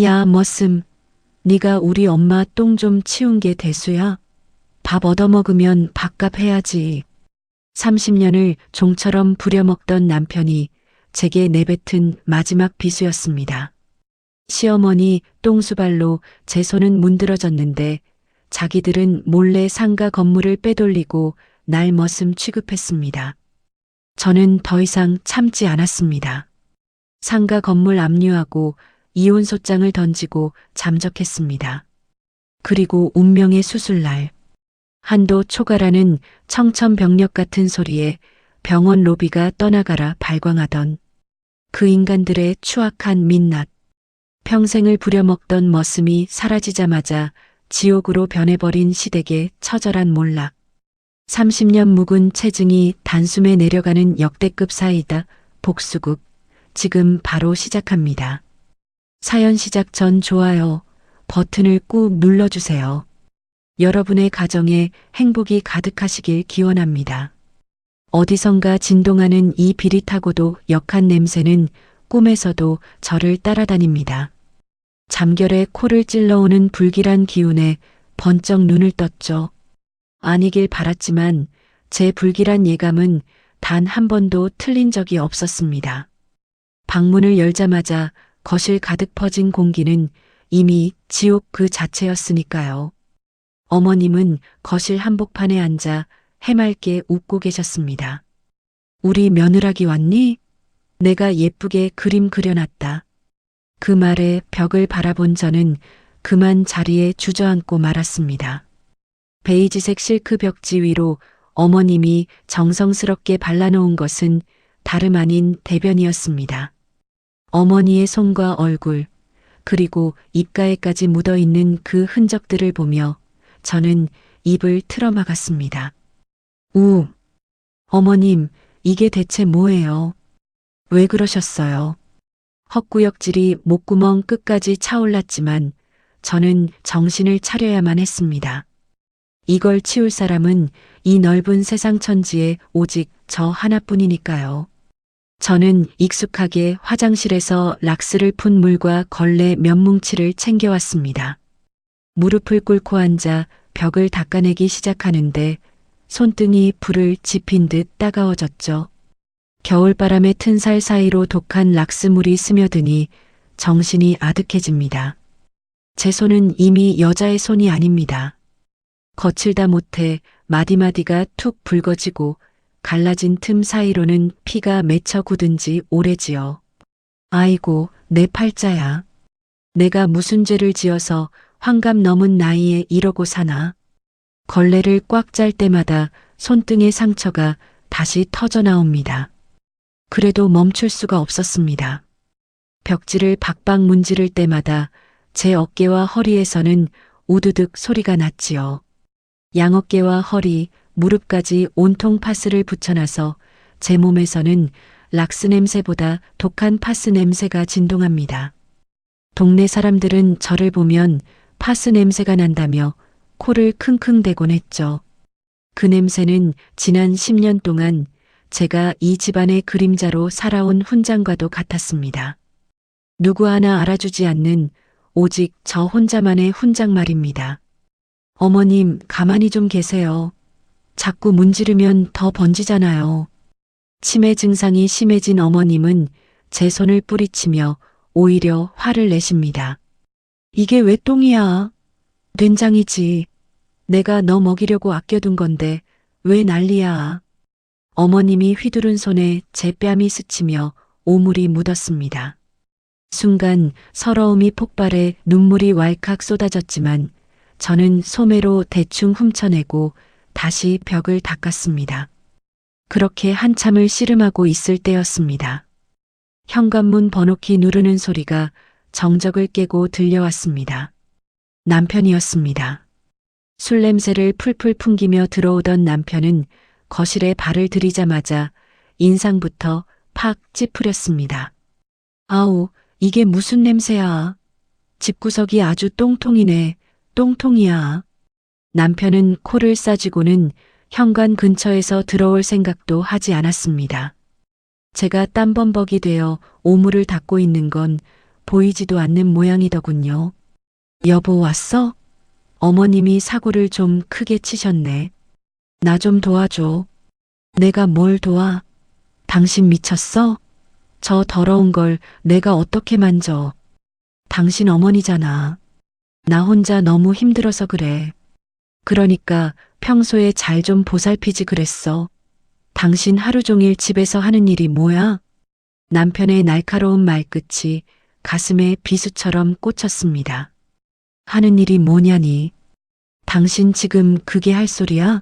야, 머슴. 네가 우리 엄마 똥 좀 치운 게 대수야? 밥 얻어먹으면 밥값 해야지. 30년을 종처럼 부려먹던 남편이 제게 내뱉은 마지막 비수였습니다. 시어머니 똥수발로 제 손은 문드러졌는데 자기들은 몰래 상가 건물을 빼돌리고 날 머슴 취급했습니다. 저는 더 이상 참지 않았습니다. 상가 건물 압류하고 이혼 소장을 던지고 잠적했습니다. 그리고 운명의 수술날, 한도 초과라는 청천벽력 같은 소리에 병원 로비가 떠나가라 발광하던 그 인간들의 추악한 민낯, 평생을 부려먹던 머슴이 사라지자마자 지옥으로 변해버린 시댁의 처절한 몰락, 30년 묵은 체증이 단숨에 내려가는 역대급 사이다 복수극, 지금 바로 시작합니다. 사연 시작 전 좋아요 버튼을 꾹 눌러주세요. 여러분의 가정에 행복이 가득하시길 기원합니다. 어디선가 진동하는 이 비릿하고도 역한 냄새는 꿈에서도 저를 따라다닙니다. 잠결에 코를 찔러오는 불길한 기운에 번쩍 눈을 떴죠. 아니길 바랐지만 제 불길한 예감은 단 한 번도 틀린 적이 없었습니다. 방문을 열자마자 거실 가득 퍼진 공기는 이미 지옥 그 자체였으니까요. 어머님은 거실 한복판에 앉아 해맑게 웃고 계셨습니다. 우리 며느라기 왔니? 내가 예쁘게 그림 그려놨다. 그 말에 벽을 바라본 저는 그만 자리에 주저앉고 말았습니다. 베이지색 실크 벽지 위로 어머님이 정성스럽게 발라놓은 것은 다름 아닌 대변이었습니다. 어머니의 손과 얼굴, 그리고 입가에까지 묻어있는 그 흔적들을 보며 저는 입을 틀어막았습니다. 어머님, 이게 대체 뭐예요? 왜 그러셨어요? 헛구역질이 목구멍 끝까지 차올랐지만 저는 정신을 차려야만 했습니다. 이걸 치울 사람은 이 넓은 세상 천지에 오직 저 하나뿐이니까요. 저는 익숙하게 화장실에서 락스를 푼 물과 걸레 몇 뭉치를 챙겨왔습니다. 무릎을 꿇고 앉아 벽을 닦아내기 시작하는데 손등이 불을 지핀 듯 따가워졌죠. 겨울바람의 튼살 사이로 독한 락스물이 스며드니 정신이 아득해집니다. 제 손은 이미 여자의 손이 아닙니다. 거칠다 못해 마디마디가 툭 붉어지고 갈라진 틈 사이로는 피가 맺혀 굳은 지 오래지요. 아이고, 내 팔자야. 내가 무슨 죄를 지어서 환갑 넘은 나이에 이러고 사나. 걸레를 꽉 짤 때마다 손등의 상처가 다시 터져 나옵니다. 그래도 멈출 수가 없었습니다. 벽지를 박박 문지를 때마다 제 어깨와 허리에서는 우두둑 소리가 났지요. 양어깨와 허리, 무릎까지 온통 파스를 붙여놔서 제 몸에서는 락스 냄새보다 독한 파스 냄새가 진동합니다. 동네 사람들은 저를 보면 파스 냄새가 난다며 코를 킁킁대곤 했죠. 그 냄새는 지난 10년 동안 제가 이 집안의 그림자로 살아온 훈장과도 같았습니다. 누구 하나 알아주지 않는 오직 저 혼자만의 훈장 말입니다. 어머님, 가만히 좀 계세요. 자꾸 문지르면 더 번지잖아요. 치매 증상이 심해진 어머님은 제 손을 뿌리치며 오히려 화를 내십니다. 이게 왜 똥이야? 된장이지. 내가 너 먹이려고 아껴둔 건데 왜 난리야? 어머님이 휘두른 손에 제 뺨이 스치며 오물이 묻었습니다. 순간 서러움이 폭발해 눈물이 왈칵 쏟아졌지만 저는 소매로 대충 훔쳐내고 다시 벽을 닦았습니다. 그렇게 한참을 씨름하고 있을 때였습니다. 현관문 번호키 누르는 소리가 정적을 깨고 들려왔습니다. 남편이었습니다. 술 냄새를 풀풀 풍기며 들어오던 남편은 거실에 발을 들이자마자 인상부터 팍 찌푸렸습니다. 아우, 이게 무슨 냄새야. 집구석이 아주 똥통이네. 똥통이야. 남편은 코를 싸쥐고는 현관 근처에서 들어올 생각도 하지 않았습니다. 제가 땀범벅이 되어 오물을 닦고 있는 건 보이지도 않는 모양이더군요. 여보 왔어? 어머님이 사고를 좀 크게 치셨네. 나 좀 도와줘. 내가 뭘 도와? 당신 미쳤어? 저 더러운 걸 내가 어떻게 만져? 당신 어머니잖아. 나 혼자 너무 힘들어서 그래. 그러니까 평소에 잘 좀 보살피지 그랬어. 당신 하루 종일 집에서 하는 일이 뭐야? 남편의 날카로운 말끝이 가슴에 비수처럼 꽂혔습니다. 하는 일이 뭐냐니? 당신 지금 그게 할 소리야?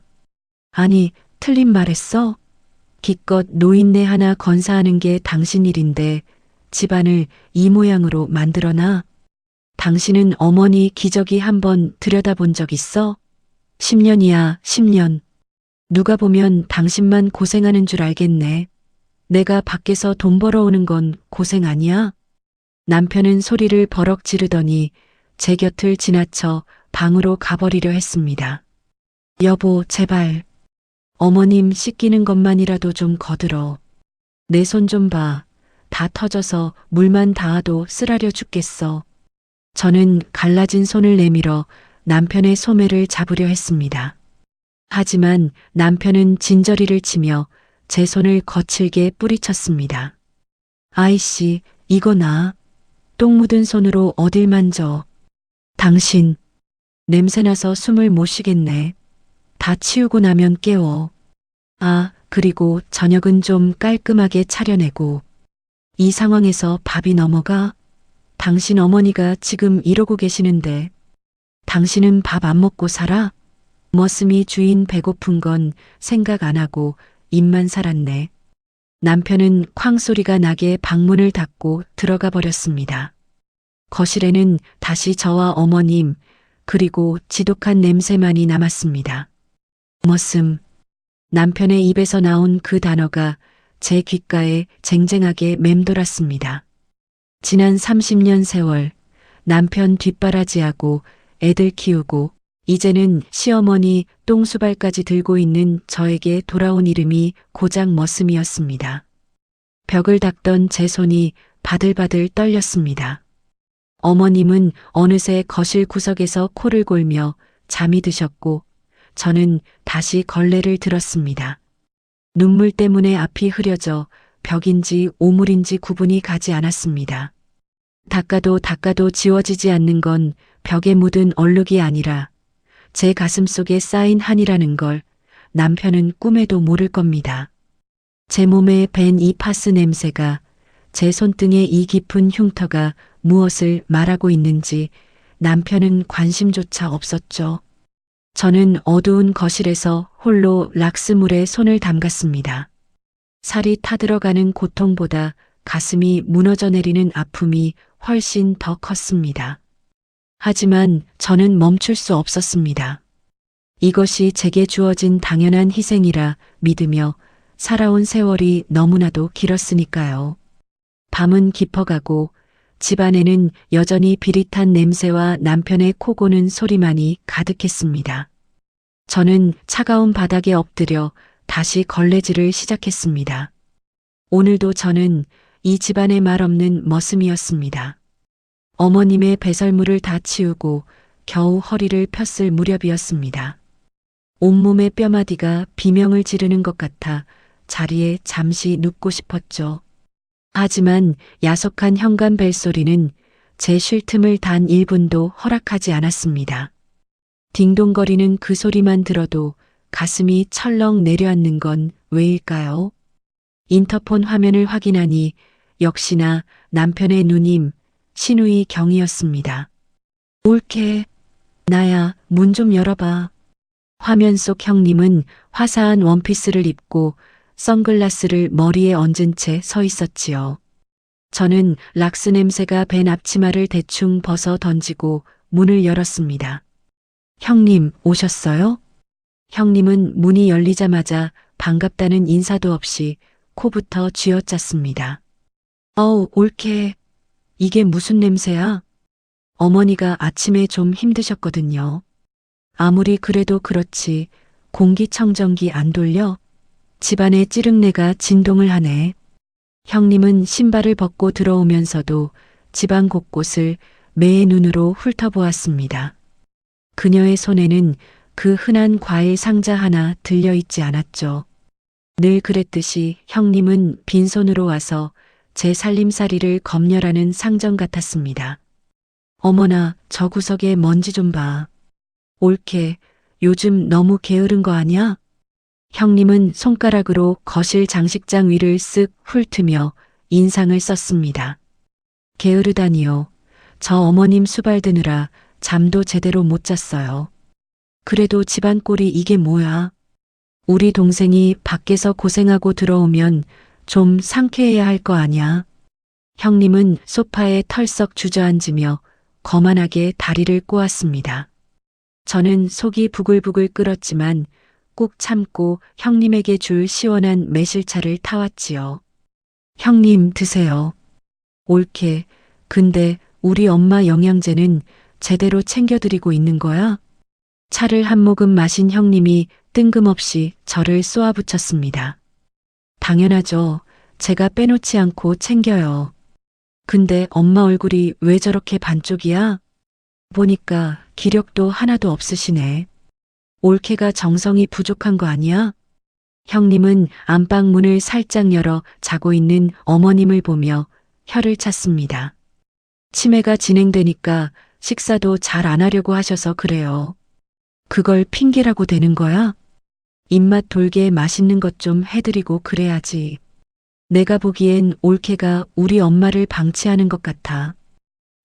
아니, 틀린 말했어? 기껏 노인네 하나 건사하는 게 당신 일인데 집안을 이 모양으로 만들어놔? 당신은 어머니 기저귀 한번 들여다본 적 있어? 10년이야, 10년. 누가 보면 당신만 고생하는 줄 알겠네. 내가 밖에서 돈 벌어오는 건 고생 아니야? 남편은 소리를 버럭 지르더니 제 곁을 지나쳐 방으로 가버리려 했습니다. 여보, 제발. 어머님 씻기는 것만이라도 좀 거들어. 내 손 좀 봐. 다 터져서 물만 닿아도 쓰라려 죽겠어. 저는 갈라진 손을 내밀어 남편의 소매를 잡으려 했습니다. 하지만 남편은 진저리를 치며 제 손을 거칠게 뿌리쳤습니다. 아이씨, 이거 나. 똥 묻은 손으로 어딜 만져. 당신. 냄새나서 숨을 못 쉬겠네. 다 치우고 나면 깨워. 아, 그리고 저녁은 좀 깔끔하게 차려내고. 이 상황에서 밥이 넘어가? 당신 어머니가 지금 이러고 계시는데. 당신은 밥 안 먹고 살아? 머슴이 주인 배고픈 건 생각 안 하고 입만 살았네. 남편은 쾅 소리가 나게 방문을 닫고 들어가 버렸습니다. 거실에는 다시 저와 어머님, 그리고 지독한 냄새만이 남았습니다. 머슴. 남편의 입에서 나온 그 단어가 제 귓가에 쟁쟁하게 맴돌았습니다. 지난 30년 세월, 남편 뒷바라지하고 애들 키우고 이제는 시어머니 똥수발까지 들고 있는 저에게 돌아온 이름이 고작 머슴이었습니다. 벽을 닦던 제 손이 바들바들 떨렸습니다. 어머님은 어느새 거실 구석에서 코를 골며 잠이 드셨고 저는 다시 걸레를 들었습니다. 눈물 때문에 앞이 흐려져 벽인지 오물인지 구분이 가지 않았습니다. 닦아도 지워지지 않는 건 벽에 묻은 얼룩이 아니라 제 가슴 속에 쌓인 한이라는 걸 남편은 꿈에도 모를 겁니다. 제 몸에 밴 이 파스 냄새가, 제 손등의 이 깊은 흉터가 무엇을 말하고 있는지 남편은 관심조차 없었죠. 저는 어두운 거실에서 홀로 락스물에 손을 담갔습니다. 살이 타들어가는 고통보다 가슴이 무너져 내리는 아픔이 훨씬 더 컸습니다. 하지만 저는 멈출 수 없었습니다. 이것이 제게 주어진 당연한 희생이라 믿으며 살아온 세월이 너무나도 길었으니까요. 밤은 깊어가고 집안에는 여전히 비릿한 냄새와 남편의 코 고는 소리만이 가득했습니다. 저는 차가운 바닥에 엎드려 다시 걸레질을 시작했습니다. 오늘도 저는 이 집안에 말 없는 머슴이었습니다. 어머님의 배설물을 다 치우고 겨우 허리를 폈을 무렵이었습니다. 온몸의 뼈마디가 비명을 지르는 것 같아 자리에 잠시 눕고 싶었죠. 하지만 야속한 현관 벨소리는 제 쉴 틈을 단 1분도 허락하지 않았습니다. 딩동거리는 그 소리만 들어도 가슴이 철렁 내려앉는 건 왜일까요? 인터폰 화면을 확인하니 역시나 남편의 누님, 신우이 경이었습니다. 올케, 나야, 문 좀 열어봐. 화면 속 형님은 화사한 원피스를 입고 선글라스를 머리에 얹은 채 서 있었지요. 저는 락스 냄새가 밴 앞치마를 대충 벗어 던지고 문을 열었습니다. 형님, 오셨어요? 형님은 문이 열리자마자 반갑다는 인사도 없이 코부터 쥐어짰습니다. 어우, 올케. 이게 무슨 냄새야? 어머니가 아침에 좀 힘드셨거든요. 아무리 그래도 그렇지 공기청정기 안 돌려? 집안의 찌릉내가 진동을 하네. 형님은 신발을 벗고 들어오면서도 집안 곳곳을 매의 눈으로 훑어보았습니다. 그녀의 손에는 그 흔한 과일 상자 하나 들려있지 않았죠. 늘 그랬듯이 형님은 빈손으로 와서 제 살림살이를 검열하는 상정 같았습니다. 어머나, 저 구석에 먼지 좀 봐. 옳게, 요즘 너무 게으른 거 아니야? 형님은 손가락으로 거실 장식장 위를 쓱 훑으며 인상을 썼습니다. 게으르다니요. 저 어머님 수발 드느라 잠도 제대로 못 잤어요. 그래도 집안 꼴이 이게 뭐야? 우리 동생이 밖에서 고생하고 들어오면 좀 상쾌해야 할 거 아냐? 형님은 소파에 털썩 주저앉으며 거만하게 다리를 꼬았습니다. 저는 속이 부글부글 끓었지만 꾹 참고 형님에게 줄 시원한 매실차를 타왔지요. 형님 드세요. 옳게. 근데 우리 엄마 영양제는 제대로 챙겨드리고 있는 거야? 차를 한 모금 마신 형님이 뜬금없이 저를 쏘아붙였습니다. 당연하죠. 제가 빼놓지 않고 챙겨요. 근데 엄마 얼굴이 왜 저렇게 반쪽이야? 보니까 기력도 하나도 없으시네. 올케가 정성이 부족한 거 아니야? 형님은 안방 문을 살짝 열어 자고 있는 어머님을 보며 혀를 찼습니다. 치매가 진행되니까 식사도 잘 안 하려고 하셔서 그래요. 그걸 핑계라고 되는 거야? 입맛 돌게 맛있는 것 좀 해드리고 그래야지. 내가 보기엔 올케가 우리 엄마를 방치하는 것 같아.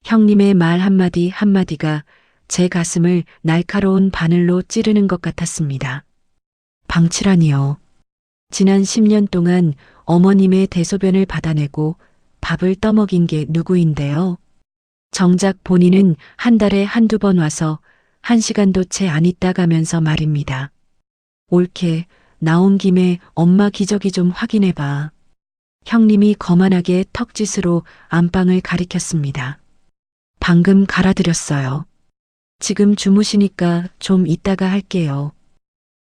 형님의 말 한마디 한마디가 제 가슴을 날카로운 바늘로 찌르는 것 같았습니다. 방치라니요. 지난 10년 동안 어머님의 대소변을 받아내고 밥을 떠먹인 게 누구인데요. 정작 본인은 한 달에 한두 번 와서 1시간도 채 안 있다 가면서 말입니다. 옳게, 나온 김에 엄마 기저귀 좀 확인해봐. 형님이 거만하게 턱짓으로 안방을 가리켰습니다. 방금 갈아드렸어요. 지금 주무시니까 좀 이따가 할게요.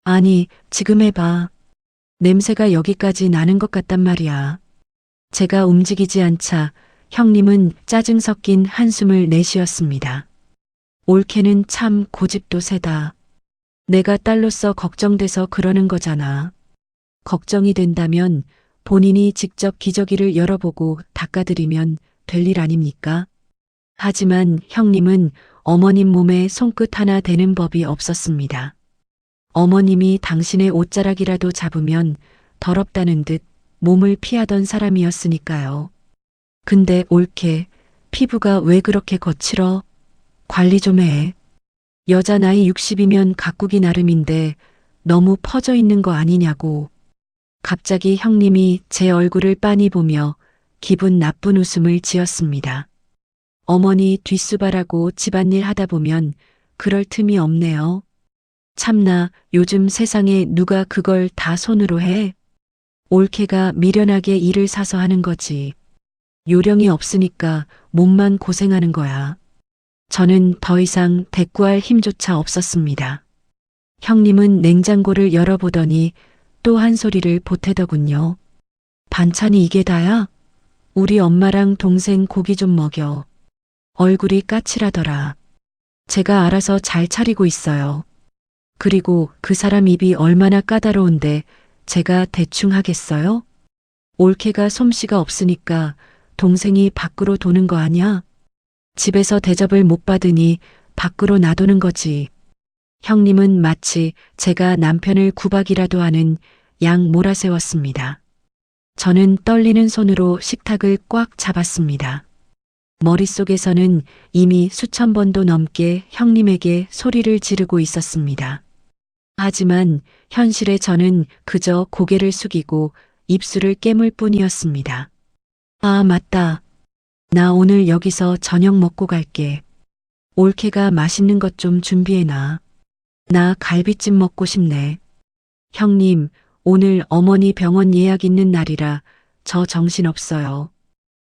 아니, 지금 해봐. 냄새가 여기까지 나는 것 같단 말이야. 제가 움직이지 않자 형님은 짜증 섞인 한숨을 내쉬었습니다. 올케는 참 고집도 세다. 내가 딸로서 걱정돼서 그러는 거잖아. 걱정이 된다면 본인이 직접 기저귀를 열어보고 닦아드리면 될 일 아닙니까? 하지만 형님은 어머님 몸에 손끝 하나 대는 법이 없었습니다. 어머님이 당신의 옷자락이라도 잡으면 더럽다는 듯 몸을 피하던 사람이었으니까요. 근데 옳게, 피부가 왜 그렇게 거칠어? 관리 좀 해. 여자 나이 60이면 가꾸기 나름인데 너무 퍼져 있는 거 아니냐고. 갑자기 형님이 제 얼굴을 빤히 보며 기분 나쁜 웃음을 지었습니다. 어머니 뒷수발하고 집안일 하다 보면 그럴 틈이 없네요. 참나, 요즘 세상에 누가 그걸 다 손으로 해? 올케가 미련하게 일을 사서 하는 거지. 요령이 없으니까 몸만 고생하는 거야. 저는 더 이상 대꾸할 힘조차 없었습니다. 형님은 냉장고를 열어보더니 또 한 소리를 보태더군요. 반찬이 이게 다야? 우리 엄마랑 동생 고기 좀 먹여. 얼굴이 까칠하더라. 제가 알아서 잘 차리고 있어요. 그리고 그 사람 입이 얼마나 까다로운데 제가 대충 하겠어요? 올케가 솜씨가 없으니까 동생이 밖으로 도는 거 아냐? 집에서 대접을 못 받으니 밖으로 놔두는 거지. 형님은 마치 제가 남편을 구박이라도 하는 양 몰아세웠습니다. 저는 떨리는 손으로 식탁을 꽉 잡았습니다. 머릿속에서는 이미 수천 번도 넘게 형님에게 소리를 지르고 있었습니다. 하지만 현실의 저는 그저 고개를 숙이고 입술을 깨물 뿐이었습니다. 아, 맞다. 나 오늘 여기서 저녁 먹고 갈게. 올케가 맛있는 것 좀 준비해놔. 나 갈비찜 먹고 싶네. 형님, 오늘 어머니 병원 예약 있는 날이라 저 정신없어요.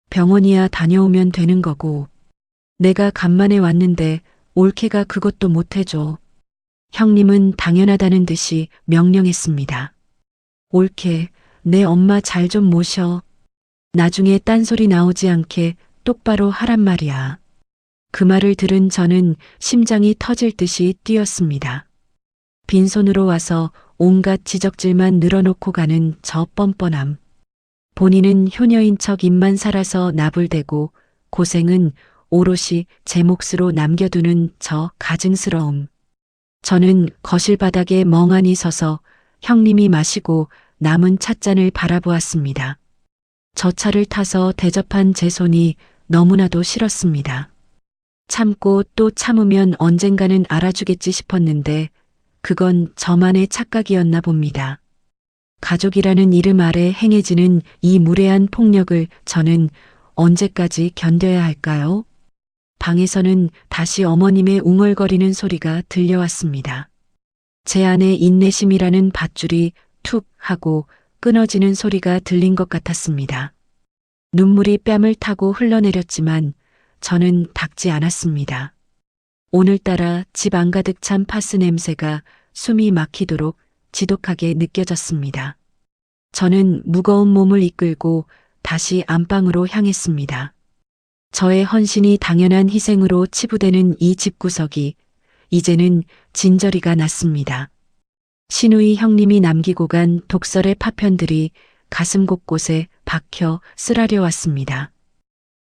병원이야 다녀오면 되는 거고. 내가 간만에 왔는데 올케가 그것도 못 해줘. 형님은 당연하다는 듯이 명령했습니다. 올케, 내 엄마 잘 좀 모셔. 나중에 딴소리 나오지 않게 똑바로 하란 말이야. 그 말을 들은 저는 심장이 터질 듯이 뛰었습니다. 빈손으로 와서 온갖 지적질만 늘어놓고 가는 저 뻔뻔함. 본인은 효녀인 척 입만 살아서 나불대고 고생은 오롯이 제 몫으로 남겨두는 저 가증스러움. 저는 거실 바닥에 멍하니 서서 형님이 마시고 남은 찻잔을 바라보았습니다. 저 차를 타서 대접한 제 손이 너무나도 싫었습니다. 참고 또 참으면 언젠가는 알아주겠지 싶었는데 그건 저만의 착각이었나 봅니다. 가족이라는 이름 아래 행해지는 이 무례한 폭력을 저는 언제까지 견뎌야 할까요? 방에서는 다시 어머님의 웅얼거리는 소리가 들려왔습니다. 제 안에 인내심이라는 밧줄이 툭 하고 끊어지는 소리가 들린 것 같았습니다. 눈물이 뺨을 타고 흘러내렸지만 저는 닦지 않았습니다. 오늘따라 집 안가득 찬 파스 냄새가 숨이 막히도록 지독하게 느껴졌습니다. 저는 무거운 몸을 이끌고 다시 안방으로 향했습니다. 저의 헌신이 당연한 희생으로 치부되는 이 집구석이 이제는 진저리가 났습니다. 신우이 형님이 남기고 간 독설의 파편들이 가슴 곳곳에 박혀 쓰라려 왔습니다.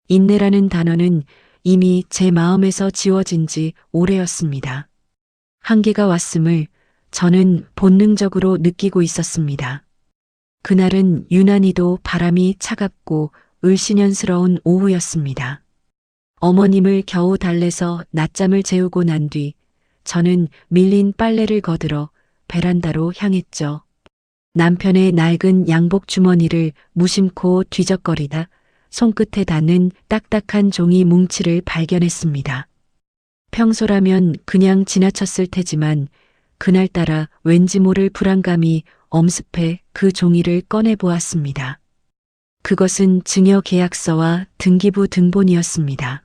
인내라는 단어는 이미 제 마음에서 지워진 지 오래였습니다. 한계가 왔음을 저는 본능적으로 느끼고 있었습니다. 그날은 유난히도 바람이 차갑고 을씨년스러운 오후였습니다. 어머님을 겨우 달래서 낮잠을 재우고 난 뒤 저는 밀린 빨래를 거들어 베란다로 향했죠. 남편의 낡은 양복 주머니를 무심코 뒤적거리다 손끝에 닿는 딱딱한 종이 뭉치를 발견했습니다. 평소라면 그냥 지나쳤을 테지만 그날따라 왠지 모를 불안감이 엄습해 그 종이를 꺼내보았습니다. 그것은 증여 계약서와 등기부 등본이었습니다.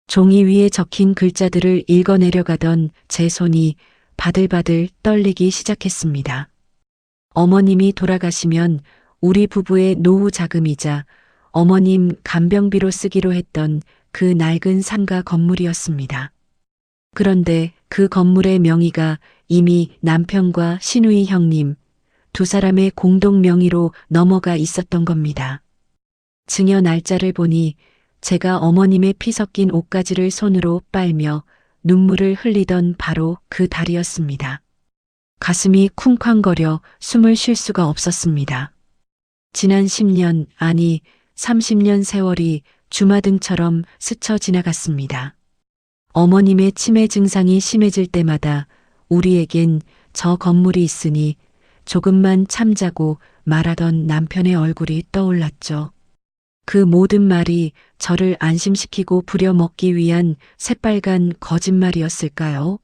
종이 위에 적힌 글자들을 읽어내려가던 제 손이 바들바들 떨리기 시작했습니다. 어머님이 돌아가시면 우리 부부의 노후 자금이자 어머님 간병비로 쓰기로 했던 그 낡은 상가 건물이었습니다. 그런데 그 건물의 명의가 이미 남편과 신우이 형님 두 사람의 공동 명의로 넘어가 있었던 겁니다. 증여 날짜를 보니 제가 어머님의 피 섞인 옷가지를 손으로 빨며 눈물을 흘리던 바로 그 달이었습니다. 가슴이 쿵쾅거려 숨을 쉴 수가 없었습니다. 지난 10년, 아니 30년 세월이 주마등처럼 스쳐 지나갔습니다. 어머님의 치매 증상이 심해질 때마다 우리에겐 저 건물이 있으니 조금만 참자고 말하던 남편의 얼굴이 떠올랐죠. 그 모든 말이 저를 안심시키고 부려먹기 위한 새빨간 거짓말이었을까요?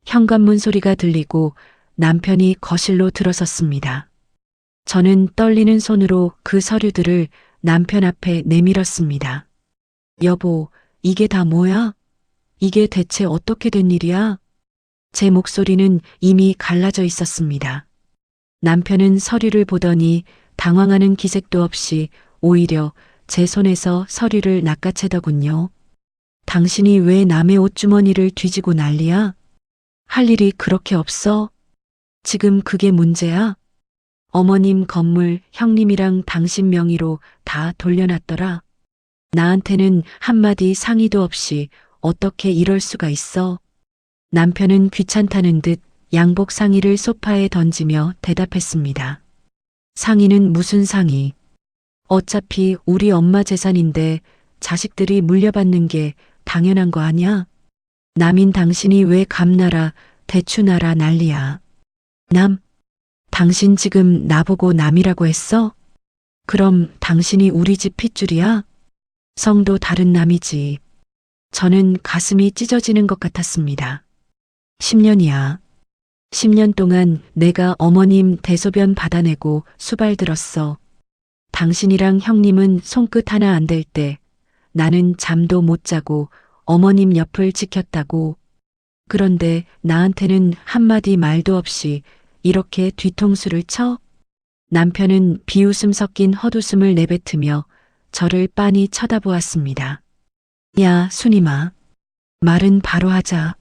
현관문 소리가 들리고 남편이 거실로 들어섰습니다. 저는 떨리는 손으로 그 서류들을 남편 앞에 내밀었습니다. 여보, 이게 다 뭐야? 이게 대체 어떻게 된 일이야? 제 목소리는 이미 갈라져 있었습니다. 남편은 서류를 보더니 당황하는 기색도 없이 오히려 제 손에서 서류를 낚아채더군요. 당신이 왜 남의 옷주머니를 뒤지고 난리야? 할 일이 그렇게 없어? 지금 그게 문제야? 어머님 건물 형님이랑 당신 명의로 다 돌려놨더라. 나한테는 한마디 상의도 없이 어떻게 이럴 수가 있어? 남편은 귀찮다는 듯 양복 상의를 소파에 던지며 대답했습니다. 상의는 무슨 상의? 어차피 우리 엄마 재산인데 자식들이 물려받는 게 당연한 거 아니야? 남인 당신이 왜 감나라 대추나라 난리야? 남? 당신 지금 나보고 남이라고 했어? 그럼 당신이 우리 집 핏줄이야? 성도 다른 남이지. 저는 가슴이 찢어지는 것 같았습니다. 10년이야. 10년 동안 내가 어머님 대소변 받아내고 수발 들었어. 당신이랑 형님은 손끝 하나 안 댈 때 나는 잠도 못 자고 어머님 옆을 지켰다고. 그런데 나한테는 한마디 말도 없이 이렇게 뒤통수를 쳐? 남편은 비웃음 섞인 헛웃음을 내뱉으며 저를 빤히 쳐다보았습니다. 야, 순임아. 말은 바로 하자.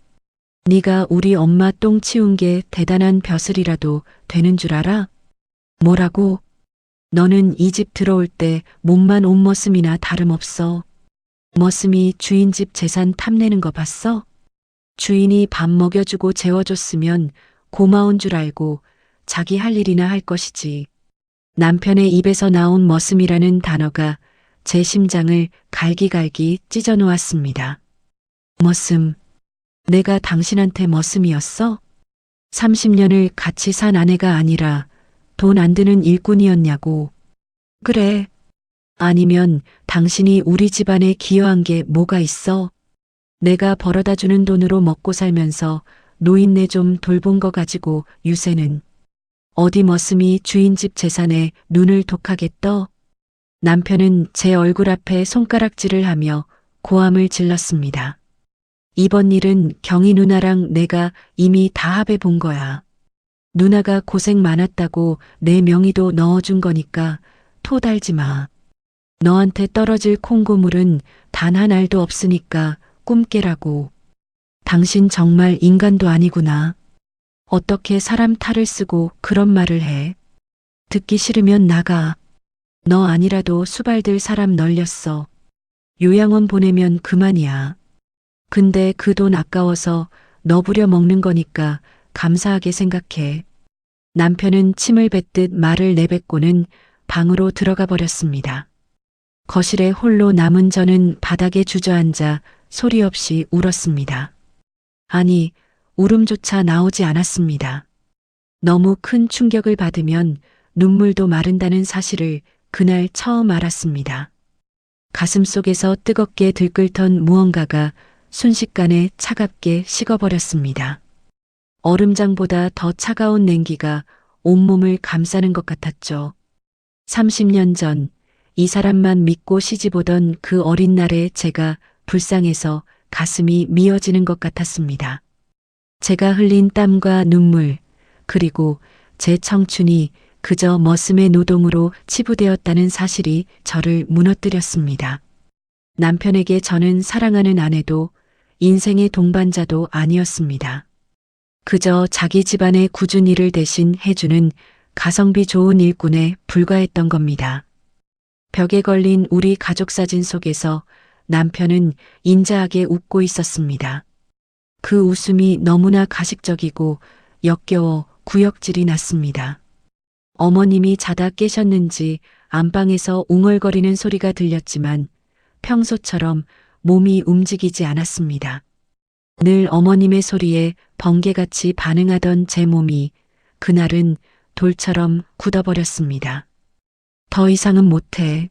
네가 우리 엄마 똥 치운 게 대단한 벼슬이라도 되는 줄 알아? 뭐라고? 너는 이 집 들어올 때 몸만 온 머슴이나 다름없어. 머슴이 주인 집 재산 탐내는 거 봤어? 주인이 밥 먹여주고 재워줬으면 고마운 줄 알고 자기 할 일이나 할 것이지. 남편의 입에서 나온 머슴이라는 단어가 제 심장을 갈기갈기 찢어 놓았습니다. 머슴. 내가 당신한테 머슴이었어? 30년을 같이 산 아내가 아니라 돈 안 드는 일꾼이었냐고. 그래. 아니면 당신이 우리 집안에 기여한 게 뭐가 있어? 내가 벌어다 주는 돈으로 먹고 살면서 노인네 좀 돌본 거 가지고 유세는 어디 머슴이 주인 집 재산에 눈을 독하게 떠? 남편은 제 얼굴 앞에 손가락질을 하며 고함을 질렀습니다. 이번 일은 경희 누나랑 내가 이미 다 합해 본 거야. 누나가 고생 많았다고 내 명의도 넣어준 거니까 토 달지 마. 너한테 떨어질 콩고물은 단 한 알도 없으니까 꿈 깨라고. 당신 정말 인간도 아니구나. 어떻게 사람 탈을 쓰고 그런 말을 해. 듣기 싫으면 나가. 너 아니라도 수발들 사람 널렸어. 요양원 보내면 그만이야. 근데 그 돈 아까워서 너 부려 먹는 거니까 감사하게 생각해. 남편은 침을 뱉듯 말을 내뱉고는 방으로 들어가 버렸습니다. 거실에 홀로 남은 저는 바닥에 주저앉아 소리 없이 울었습니다. 아니, 울음조차 나오지 않았습니다. 너무 큰 충격을 받으면 눈물도 마른다는 사실을 그날 처음 알았습니다. 가슴 속에서 뜨겁게 들끓던 무언가가 순식간에 차갑게 식어버렸습니다. 얼음장보다 더 차가운 냉기가 온몸을 감싸는 것 같았죠. 30년 전 이 사람만 믿고 시집오던 그 어린 날에 제가 불쌍해서 가슴이 미어지는 것 같았습니다. 제가 흘린 땀과 눈물, 그리고 제 청춘이 그저 머슴의 노동으로 치부되었다는 사실이 저를 무너뜨렸습니다. 남편에게 저는 사랑하는 아내도 인생의 동반자도 아니었습니다. 그저 자기 집안의 굳은 일을 대신 해주는 가성비 좋은 일꾼에 불과했던 겁니다. 벽에 걸린 우리 가족 사진 속에서 남편은 인자하게 웃고 있었습니다. 그 웃음이 너무나 가식적이고 역겨워 구역질이 났습니다. 어머님이 자다 깨셨는지 안방에서 웅얼거리는 소리가 들렸지만 평소처럼 몸이 움직이지 않았습니다. 늘 어머님의 소리에 번개같이 반응하던 제 몸이 그날은 돌처럼 굳어버렸습니다. 더 이상은 못해.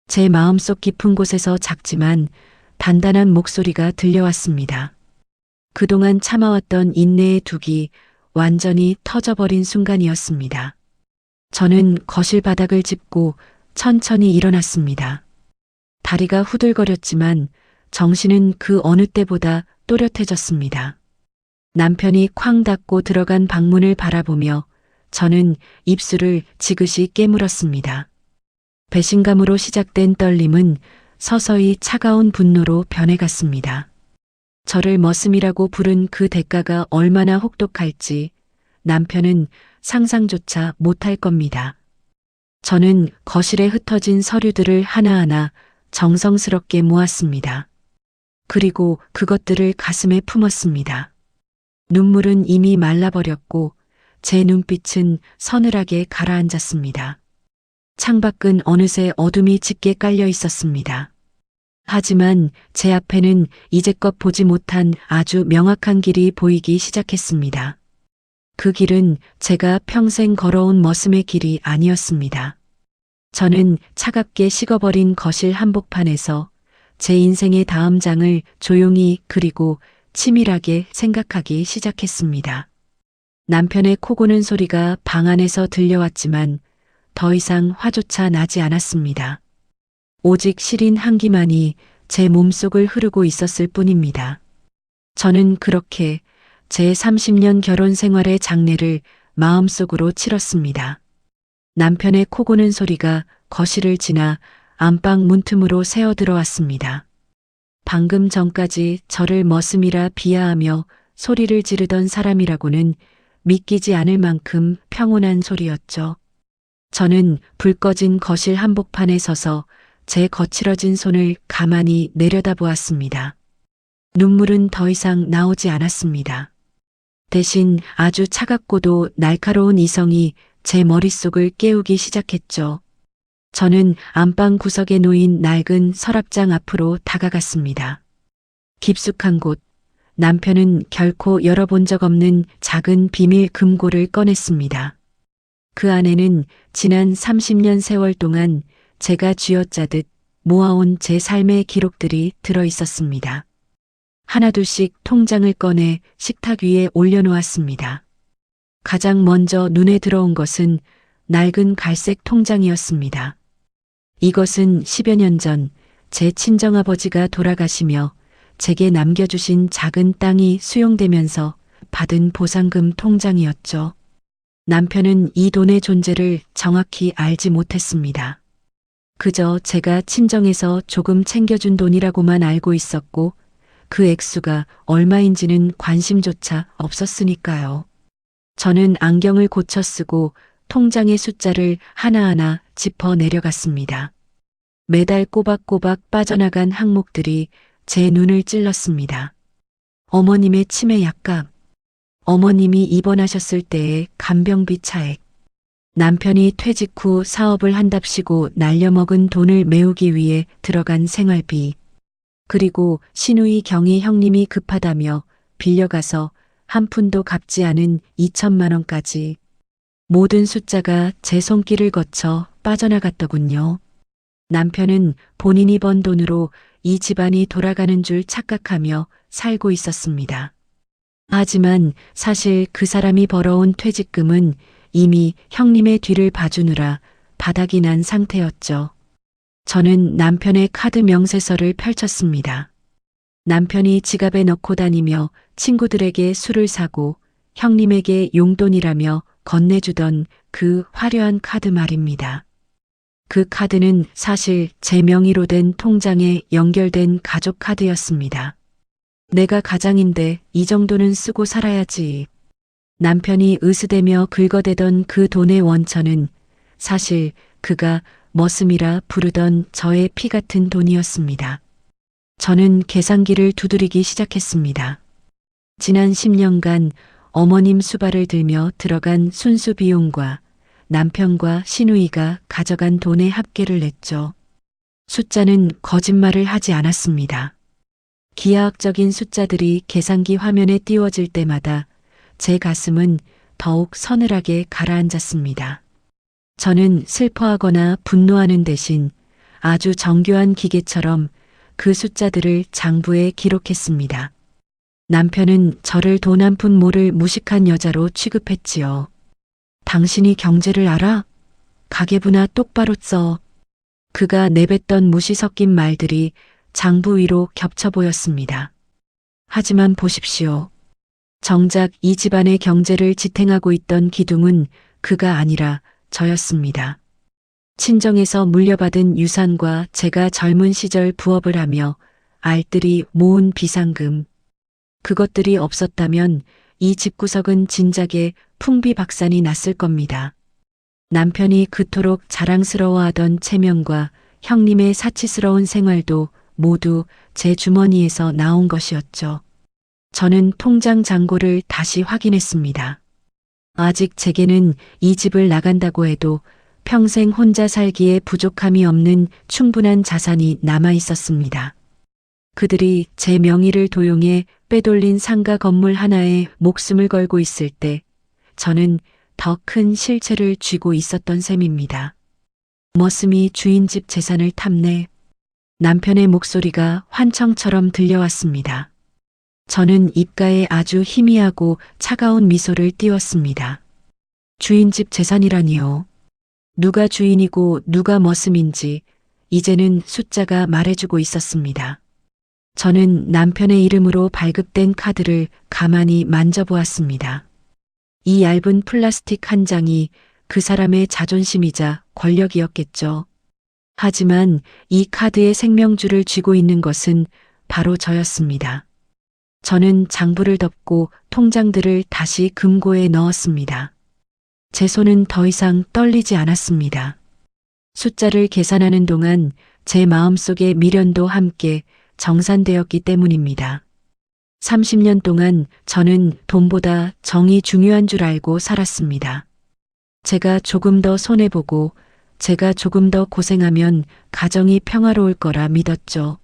제 마음속 깊은 곳에서 작지만 단단한 목소리가 들려왔습니다. 그동안 참아왔던 인내의 둑이 완전히 터져버린 순간이었습니다. 저는 거실 바닥을 짚고 천천히 일어났습니다. 다리가 후들거렸지만 정신은 그 어느 때보다 또렷해졌습니다. 남편이 쾅 닫고 들어간 방문을 바라보며 저는 입술을 지그시 깨물었습니다. 배신감으로 시작된 떨림은 서서히 차가운 분노로 변해갔습니다. 저를 머슴이라고 부른 그 대가가 얼마나 혹독할지 남편은 상상조차 못할 겁니다. 저는 거실에 흩어진 서류들을 하나하나 정성스럽게 모았습니다. 그리고 그것들을 가슴에 품었습니다. 눈물은 이미 말라버렸고 제 눈빛은 서늘하게 가라앉았습니다. 창밖은 어느새 어둠이 짙게 깔려 있었습니다. 하지만 제 앞에는 이제껏 보지 못한 아주 명확한 길이 보이기 시작했습니다. 그 길은 제가 평생 걸어온 머슴의 길이 아니었습니다. 저는 차갑게 식어버린 거실 한복판에서 제 인생의 다음 장을 조용히 그리고 치밀하게 생각하기 시작했습니다. 남편의 코 고는 소리가 방 안에서 들려왔지만 더 이상 화조차 나지 않았습니다. 오직 시린 한기만이 제 몸속을 흐르고 있었을 뿐입니다. 저는 그렇게 제 30년 결혼 생활의 장례를 마음속으로 치렀습니다. 남편의 코 고는 소리가 거실을 지나 안방 문틈으로 새어 들어왔습니다. 방금 전까지 저를 머슴이라 비하하며 소리를 지르던 사람이라고는 믿기지 않을 만큼 평온한 소리였죠. 저는 불 꺼진 거실 한복판에 서서 제 거칠어진 손을 가만히 내려다보았습니다. 눈물은 더 이상 나오지 않았습니다. 대신 아주 차갑고도 날카로운 이성이 제 머릿속을 깨우기 시작했죠. 저는 안방 구석에 놓인 낡은 서랍장 앞으로 다가갔습니다. 깊숙한 곳, 남편은 결코 열어본 적 없는 작은 비밀 금고를 꺼냈습니다. 그 안에는 지난 30년 세월 동안 제가 쥐어짜듯 모아온 제 삶의 기록들이 들어 있었습니다. 하나둘씩 통장을 꺼내 식탁 위에 올려놓았습니다. 가장 먼저 눈에 들어온 것은 낡은 갈색 통장이었습니다. 이것은 10여 년 전 제 친정아버지가 돌아가시며 제게 남겨주신 작은 땅이 수용되면서 받은 보상금 통장이었죠. 남편은 이 돈의 존재를 정확히 알지 못했습니다. 그저 제가 친정에서 조금 챙겨준 돈이라고만 알고 있었고 그 액수가 얼마인지는 관심조차 없었으니까요. 저는 안경을 고쳐 쓰고 통장의 숫자를 하나하나 짚어 내려갔습니다. 매달 꼬박꼬박 빠져나간 항목들이 제 눈을 찔렀습니다. 어머님의 치매 약값, 어머님이 입원하셨을 때의 간병비 차액, 남편이 퇴직 후 사업을 한답시고 날려먹은 돈을 메우기 위해 들어간 생활비, 그리고 시누이 경희 형님이 급하다며 빌려가서 한 푼도 갚지 않은 2천만 원까지 모든 숫자가 제 손길을 거쳐 빠져나갔더군요. 남편은 본인이 번 돈으로 이 집안이 돌아가는 줄 착각하며 살고 있었습니다. 하지만 사실 그 사람이 벌어온 퇴직금은 이미 형님의 뒤를 봐주느라 바닥이 난 상태였죠. 저는 남편의 카드 명세서를 펼쳤습니다. 남편이 지갑에 넣고 다니며 친구들에게 술을 사고 형님에게 용돈이라며 건네주던 그 화려한 카드 말입니다. 그 카드는 사실 제 명의로 된 통장에 연결된 가족 카드였습니다. 내가 가장인데 이 정도는 쓰고 살아야지. 남편이 으스대며 긁어대던 그 돈의 원천은 사실 그가 머슴이라 부르던 저의 피 같은 돈이었습니다. 저는 계산기를 두드리기 시작했습니다. 지난 10년간 어머님 수발을 들며 들어간 순수 비용과 남편과 시누이가 가져간 돈의 합계를 냈죠. 숫자는 거짓말을 하지 않았습니다. 기하학적인 숫자들이 계산기 화면에 띄워질 때마다 제 가슴은 더욱 서늘하게 가라앉았습니다. 저는 슬퍼하거나 분노하는 대신 아주 정교한 기계처럼 그 숫자들을 장부에 기록했습니다. 남편은 저를 돈 한 푼 모를 무식한 여자로 취급했지요. 당신이 경제를 알아? 가계부나 똑바로 써. 그가 내뱉던 무시 섞인 말들이 장부 위로 겹쳐 보였습니다. 하지만 보십시오. 정작 이 집안의 경제를 지탱하고 있던 기둥은 그가 아니라 저였습니다. 친정에서 물려받은 유산과 제가 젊은 시절 부업을 하며 알뜰히 모은 비상금. 그것들이 없었다면 이 집구석은 진작에 풍비박산이 났을 겁니다. 남편이 그토록 자랑스러워하던 체면과 형님의 사치스러운 생활도 모두 제 주머니에서 나온 것이었죠. 저는 통장 잔고를 다시 확인했습니다. 아직 제게는 이 집을 나간다고 해도 평생 혼자 살기에 부족함이 없는 충분한 자산이 남아 있었습니다. 그들이 제 명의를 도용해 빼돌린 상가 건물 하나에 목숨을 걸고 있을 때 저는 더 큰 실체를 쥐고 있었던 셈입니다. 머슴이 주인 집 재산을 탐내. 남편의 목소리가 환청처럼 들려왔습니다. 저는 입가에 아주 희미하고 차가운 미소를 띄웠습니다. 주인 집 재산이라니요. 누가 주인이고 누가 머슴인지 이제는 숫자가 말해주고 있었습니다. 저는 남편의 이름으로 발급된 카드를 가만히 만져보았습니다. 이 얇은 플라스틱 한 장이 그 사람의 자존심이자 권력이었겠죠. 하지만 이 카드의 생명줄을 쥐고 있는 것은 바로 저였습니다. 저는 장부를 덮고 통장들을 다시 금고에 넣었습니다. 제 손은 더 이상 떨리지 않았습니다. 숫자를 계산하는 동안 제 마음속의 미련도 함께 정산되었기 때문입니다. 30년 동안 저는 돈보다 정이 중요한 줄 알고 살았습니다. 제가 조금 더 손해보고 제가 조금 더 고생하면 가정이 평화로울 거라 믿었죠.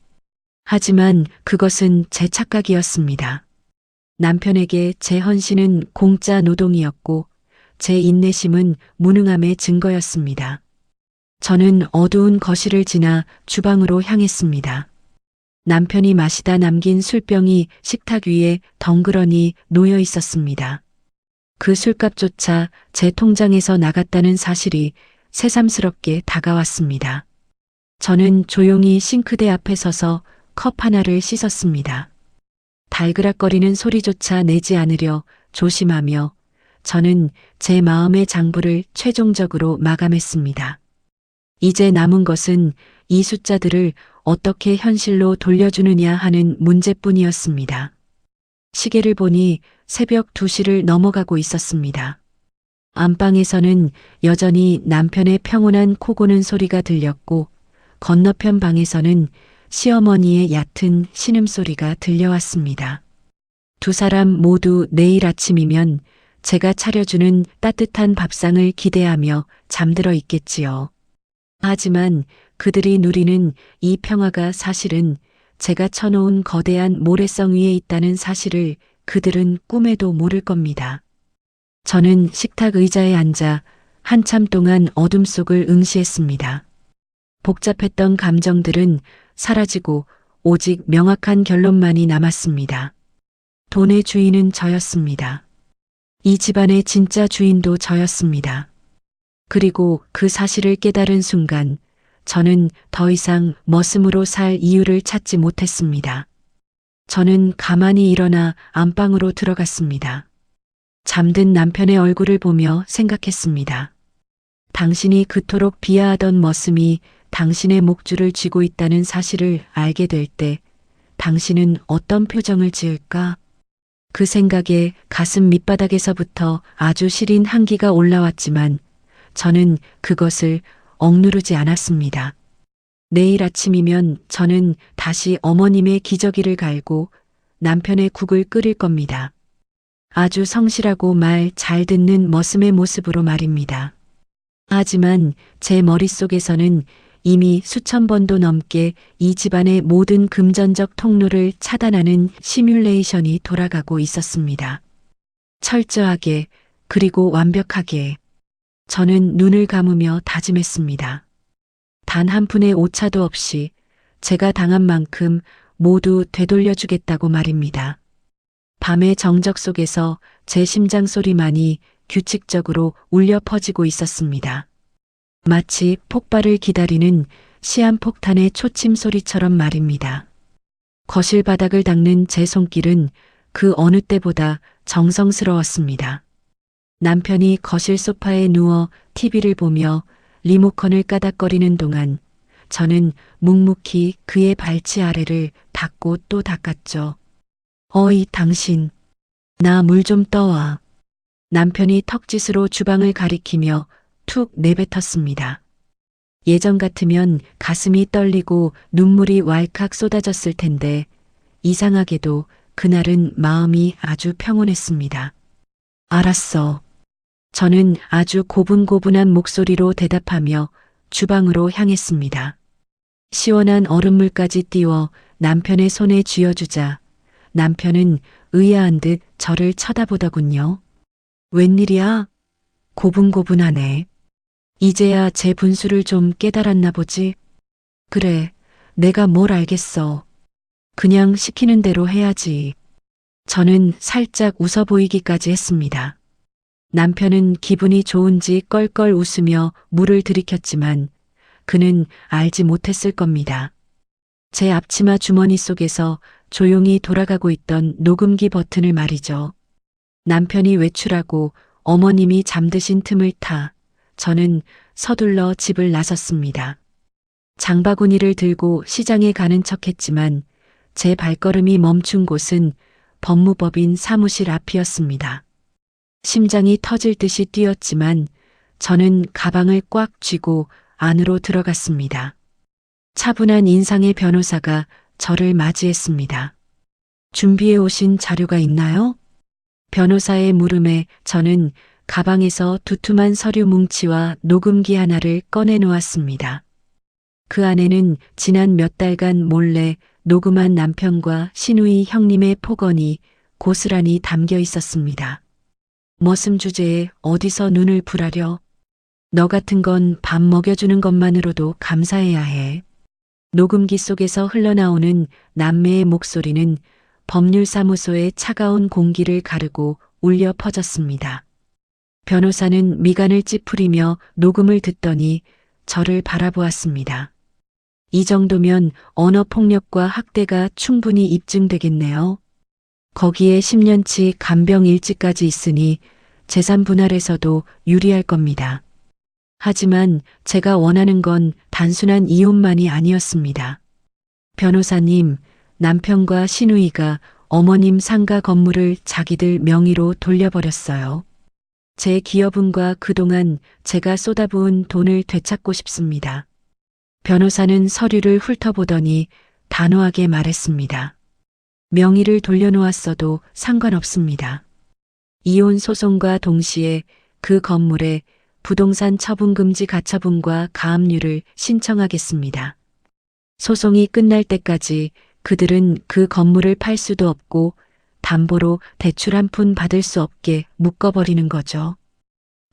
하지만 그것은 제 착각이었습니다. 남편에게 제 헌신은 공짜 노동이었고 제 인내심은 무능함의 증거였습니다. 저는 어두운 거실을 지나 주방으로 향했습니다. 남편이 마시다 남긴 술병이 식탁 위에 덩그러니 놓여 있었습니다. 그 술값조차 제 통장에서 나갔다는 사실이 새삼스럽게 다가왔습니다. 저는 조용히 싱크대 앞에 서서 컵 하나를 씻었습니다. 달그락거리는 소리조차 내지 않으려 조심하며 저는 제 마음의 장부를 최종적으로 마감했습니다. 이제 남은 것은 이 숫자들을 어떻게 현실로 돌려주느냐 하는 문제뿐이었습니다. 시계를 보니 새벽 2시를 넘어가고 있었습니다. 안방에서는 여전히 남편의 평온한 코 고는 소리가 들렸고 건너편 방에서는 시어머니의 얕은 신음소리가 들려왔습니다. 두 사람 모두 내일 아침이면 제가 차려주는 따뜻한 밥상을 기대하며 잠들어 있겠지요. 하지만 그들이 누리는 이 평화가 사실은 제가 쳐놓은 거대한 모래성 위에 있다는 사실을 그들은 꿈에도 모를 겁니다. 저는 식탁 의자에 앉아 한참 동안 어둠 속을 응시했습니다. 복잡했던 감정들은 사라지고 오직 명확한 결론만이 남았습니다. 돈의 주인은 저였습니다. 이 집안의 진짜 주인도 저였습니다. 그리고 그 사실을 깨달은 순간 저는 더 이상 머슴으로 살 이유를 찾지 못했습니다. 저는 가만히 일어나 안방으로 들어갔습니다. 잠든 남편의 얼굴을 보며 생각했습니다. 당신이 그토록 비하하던 머슴이 당신의 목줄을 쥐고 있다는 사실을 알게 될 때 당신은 어떤 표정을 지을까? 그 생각에 가슴 밑바닥에서부터 아주 시린 한기가 올라왔지만 저는 그것을 억누르지 않았습니다. 내일 아침이면 저는 다시 어머님의 기저귀를 갈고 남편의 국을 끓일 겁니다. 아주 성실하고 말 잘 듣는 머슴의 모습으로 말입니다. 하지만 제 머릿속에서는 이미 수천 번도 넘게 이 집안의 모든 금전적 통로를 차단하는 시뮬레이션이 돌아가고 있었습니다. 철저하게 그리고 완벽하게 저는 눈을 감으며 다짐했습니다. 단 한 푼의 오차도 없이 제가 당한 만큼 모두 되돌려주겠다고 말입니다. 밤의 정적 속에서 제 심장 소리만이 규칙적으로 울려 퍼지고 있었습니다. 마치 폭발을 기다리는 시한폭탄의 초침 소리처럼 말입니다. 거실 바닥을 닦는 제 손길은 그 어느 때보다 정성스러웠습니다. 남편이 거실 소파에 누워 TV를 보며 리모컨을 까닥거리는 동안 저는 묵묵히 그의 발치 아래를 닦고 또 닦았죠. 어이 당신, 나 물 좀 떠와. 남편이 턱짓으로 주방을 가리키며 툭 내뱉었습니다. 예전 같으면 가슴이 떨리고 눈물이 왈칵 쏟아졌을 텐데 이상하게도 그날은 마음이 아주 평온했습니다. 알았어. 저는 아주 고분고분한 목소리로 대답하며 주방으로 향했습니다. 시원한 얼음물까지 띄워 남편의 손에 쥐어주자 남편은 의아한 듯 저를 쳐다보더군요. 웬일이야? 고분고분하네. 이제야 제 분수를 좀 깨달았나 보지? 그래, 내가 뭘 알겠어. 그냥 시키는 대로 해야지. 저는 살짝 웃어 보이기까지 했습니다. 남편은 기분이 좋은지 껄껄 웃으며 물을 들이켰지만 그는 알지 못했을 겁니다. 제 앞치마 주머니 속에서 조용히 돌아가고 있던 녹음기 버튼을 말이죠. 남편이 외출하고 어머님이 잠드신 틈을 타 저는 서둘러 집을 나섰습니다. 장바구니를 들고 시장에 가는 척했지만 제 발걸음이 멈춘 곳은 법무법인 사무실 앞이었습니다. 심장이 터질 듯이 뛰었지만 저는 가방을 꽉 쥐고 안으로 들어갔습니다. 차분한 인상의 변호사가 저를 맞이했습니다. 준비해 오신 자료가 있나요? 변호사의 물음에 저는 가방에서 두툼한 서류 뭉치와 녹음기 하나를 꺼내 놓았습니다. 그 안에는 지난 몇 달간 몰래 녹음한 남편과 시누이 형님의 폭언이 고스란히 담겨 있었습니다. 머슴 주제에 어디서 눈을 불하려? 너 같은 건 밥 먹여주는 것만으로도 감사해야 해. 녹음기 속에서 흘러나오는 남매의 목소리는 법률사무소의 차가운 공기를 가르고 울려 퍼졌습니다. 변호사는 미간을 찌푸리며 녹음을 듣더니 저를 바라보았습니다. 이 정도면 언어폭력과 학대가 충분히 입증되겠네요. 거기에 10년치 간병 일지까지 있으니 재산 분할에서도 유리할 겁니다. 하지만 제가 원하는 건 단순한 이혼만이 아니었습니다. 변호사님, 남편과 시누이가 어머님 상가 건물을 자기들 명의로 돌려버렸어요. 제 기여분과 그동안 제가 쏟아부은 돈을 되찾고 싶습니다. 변호사는 서류를 훑어보더니 단호하게 말했습니다. 명의를 돌려놓았어도 상관없습니다. 이혼 소송과 동시에 그 건물에 부동산 처분금지 가처분과 가압류를 신청하겠습니다. 소송이 끝날 때까지 그들은 그 건물을 팔 수도 없고 담보로 대출 한 푼 받을 수 없게 묶어버리는 거죠.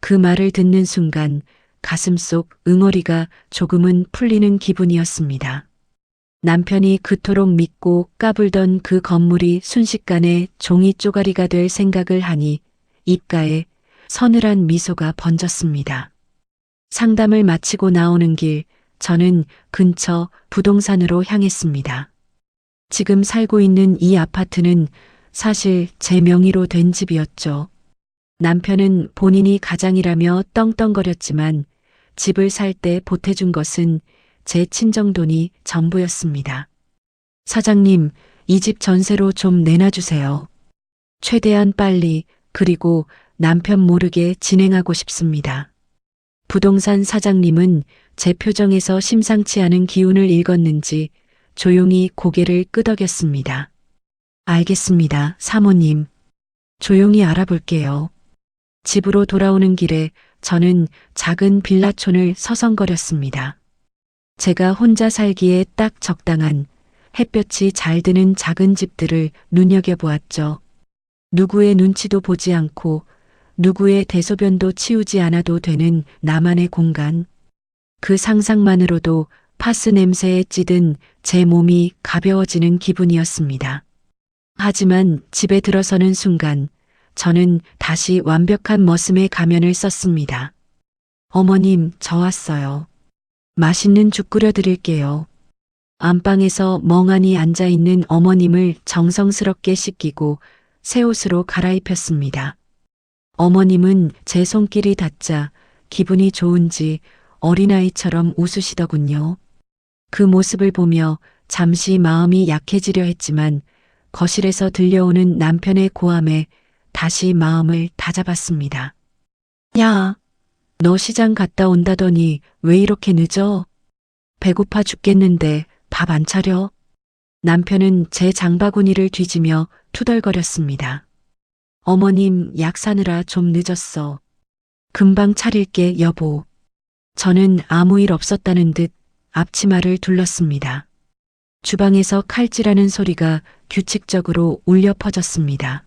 그 말을 듣는 순간 가슴속 응어리가 조금은 풀리는 기분이었습니다. 남편이 그토록 믿고 까불던 그 건물이 순식간에 종이 쪼가리가 될 생각을 하니 입가에 서늘한 미소가 번졌습니다. 상담을 마치고 나오는 길, 저는 근처 부동산으로 향했습니다. 지금 살고 있는 이 아파트는 사실 제 명의로 된 집이었죠. 남편은 본인이 가장이라며 떵떵거렸지만 집을 살 때 보태준 것은 제 친정돈이 전부였습니다. 사장님, 이 집 전세로 좀 내놔주세요. 최대한 빨리, 그리고 남편 모르게 진행하고 싶습니다. 부동산 사장님은 제 표정에서 심상치 않은 기운을 읽었는지 조용히 고개를 끄덕였습니다. 알겠습니다, 사모님. 조용히 알아볼게요. 집으로 돌아오는 길에 저는 작은 빌라촌을 서성거렸습니다. 제가 혼자 살기에 딱 적당한 햇볕이 잘 드는 작은 집들을 눈여겨보았죠. 누구의 눈치도 보지 않고 누구의 대소변도 치우지 않아도 되는 나만의 공간. 그 상상만으로도 파스 냄새에 찌든 제 몸이 가벼워지는 기분이었습니다. 하지만 집에 들어서는 순간 저는 다시 완벽한 머슴의 가면을 썼습니다. 어머님, 저 왔어요. 맛있는 죽 끓여 드릴게요. 안방에서 멍하니 앉아있는 어머님을 정성스럽게 씻기고 새 옷으로 갈아입혔습니다. 어머님은 제 손길이 닿자 기분이 좋은지 어린아이처럼 웃으시더군요. 그 모습을 보며 잠시 마음이 약해지려 했지만 거실에서 들려오는 남편의 고함에 다시 마음을 다잡았습니다. 야, 너 시장 갔다 온다더니 왜 이렇게 늦어? 배고파 죽겠는데 밥 안 차려? 남편은 제 장바구니를 뒤지며 투덜거렸습니다. 어머님, 약 사느라 좀 늦었어. 금방 차릴게, 여보. 저는 아무 일 없었다는 듯 앞치마를 둘렀습니다. 주방에서 칼질하는 소리가 규칙적으로 울려 퍼졌습니다.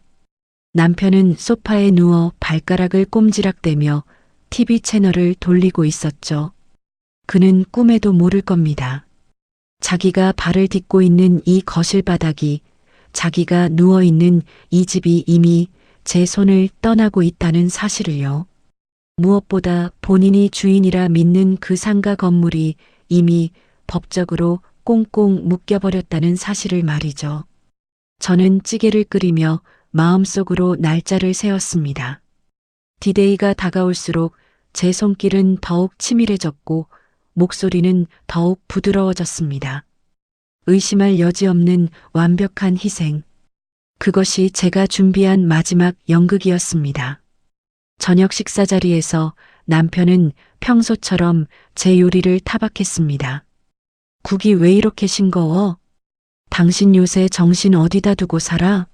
남편은 소파에 누워 발가락을 꼼지락대며 TV 채널을 돌리고 있었죠. 그는 꿈에도 모를 겁니다. 자기가 발을 딛고 있는 이 거실 바닥이, 자기가 누워있는 이 집이 이미 제 손을 떠나고 있다는 사실을요. 무엇보다 본인이 주인이라 믿는 그 상가 건물이 이미 법적으로 꽁꽁 묶여버렸다는 사실을 말이죠. 저는 찌개를 끓이며 마음속으로 날짜를 세웠습니다. 디데이가 다가올수록 제 손길은 더욱 치밀해졌고 목소리는 더욱 부드러워졌습니다. 의심할 여지 없는 완벽한 희생. 그것이 제가 준비한 마지막 연극이었습니다. 저녁 식사 자리에서 남편은 평소처럼 제 요리를 타박했습니다. 국이 왜 이렇게 싱거워? 당신 요새 정신 어디다 두고 살아?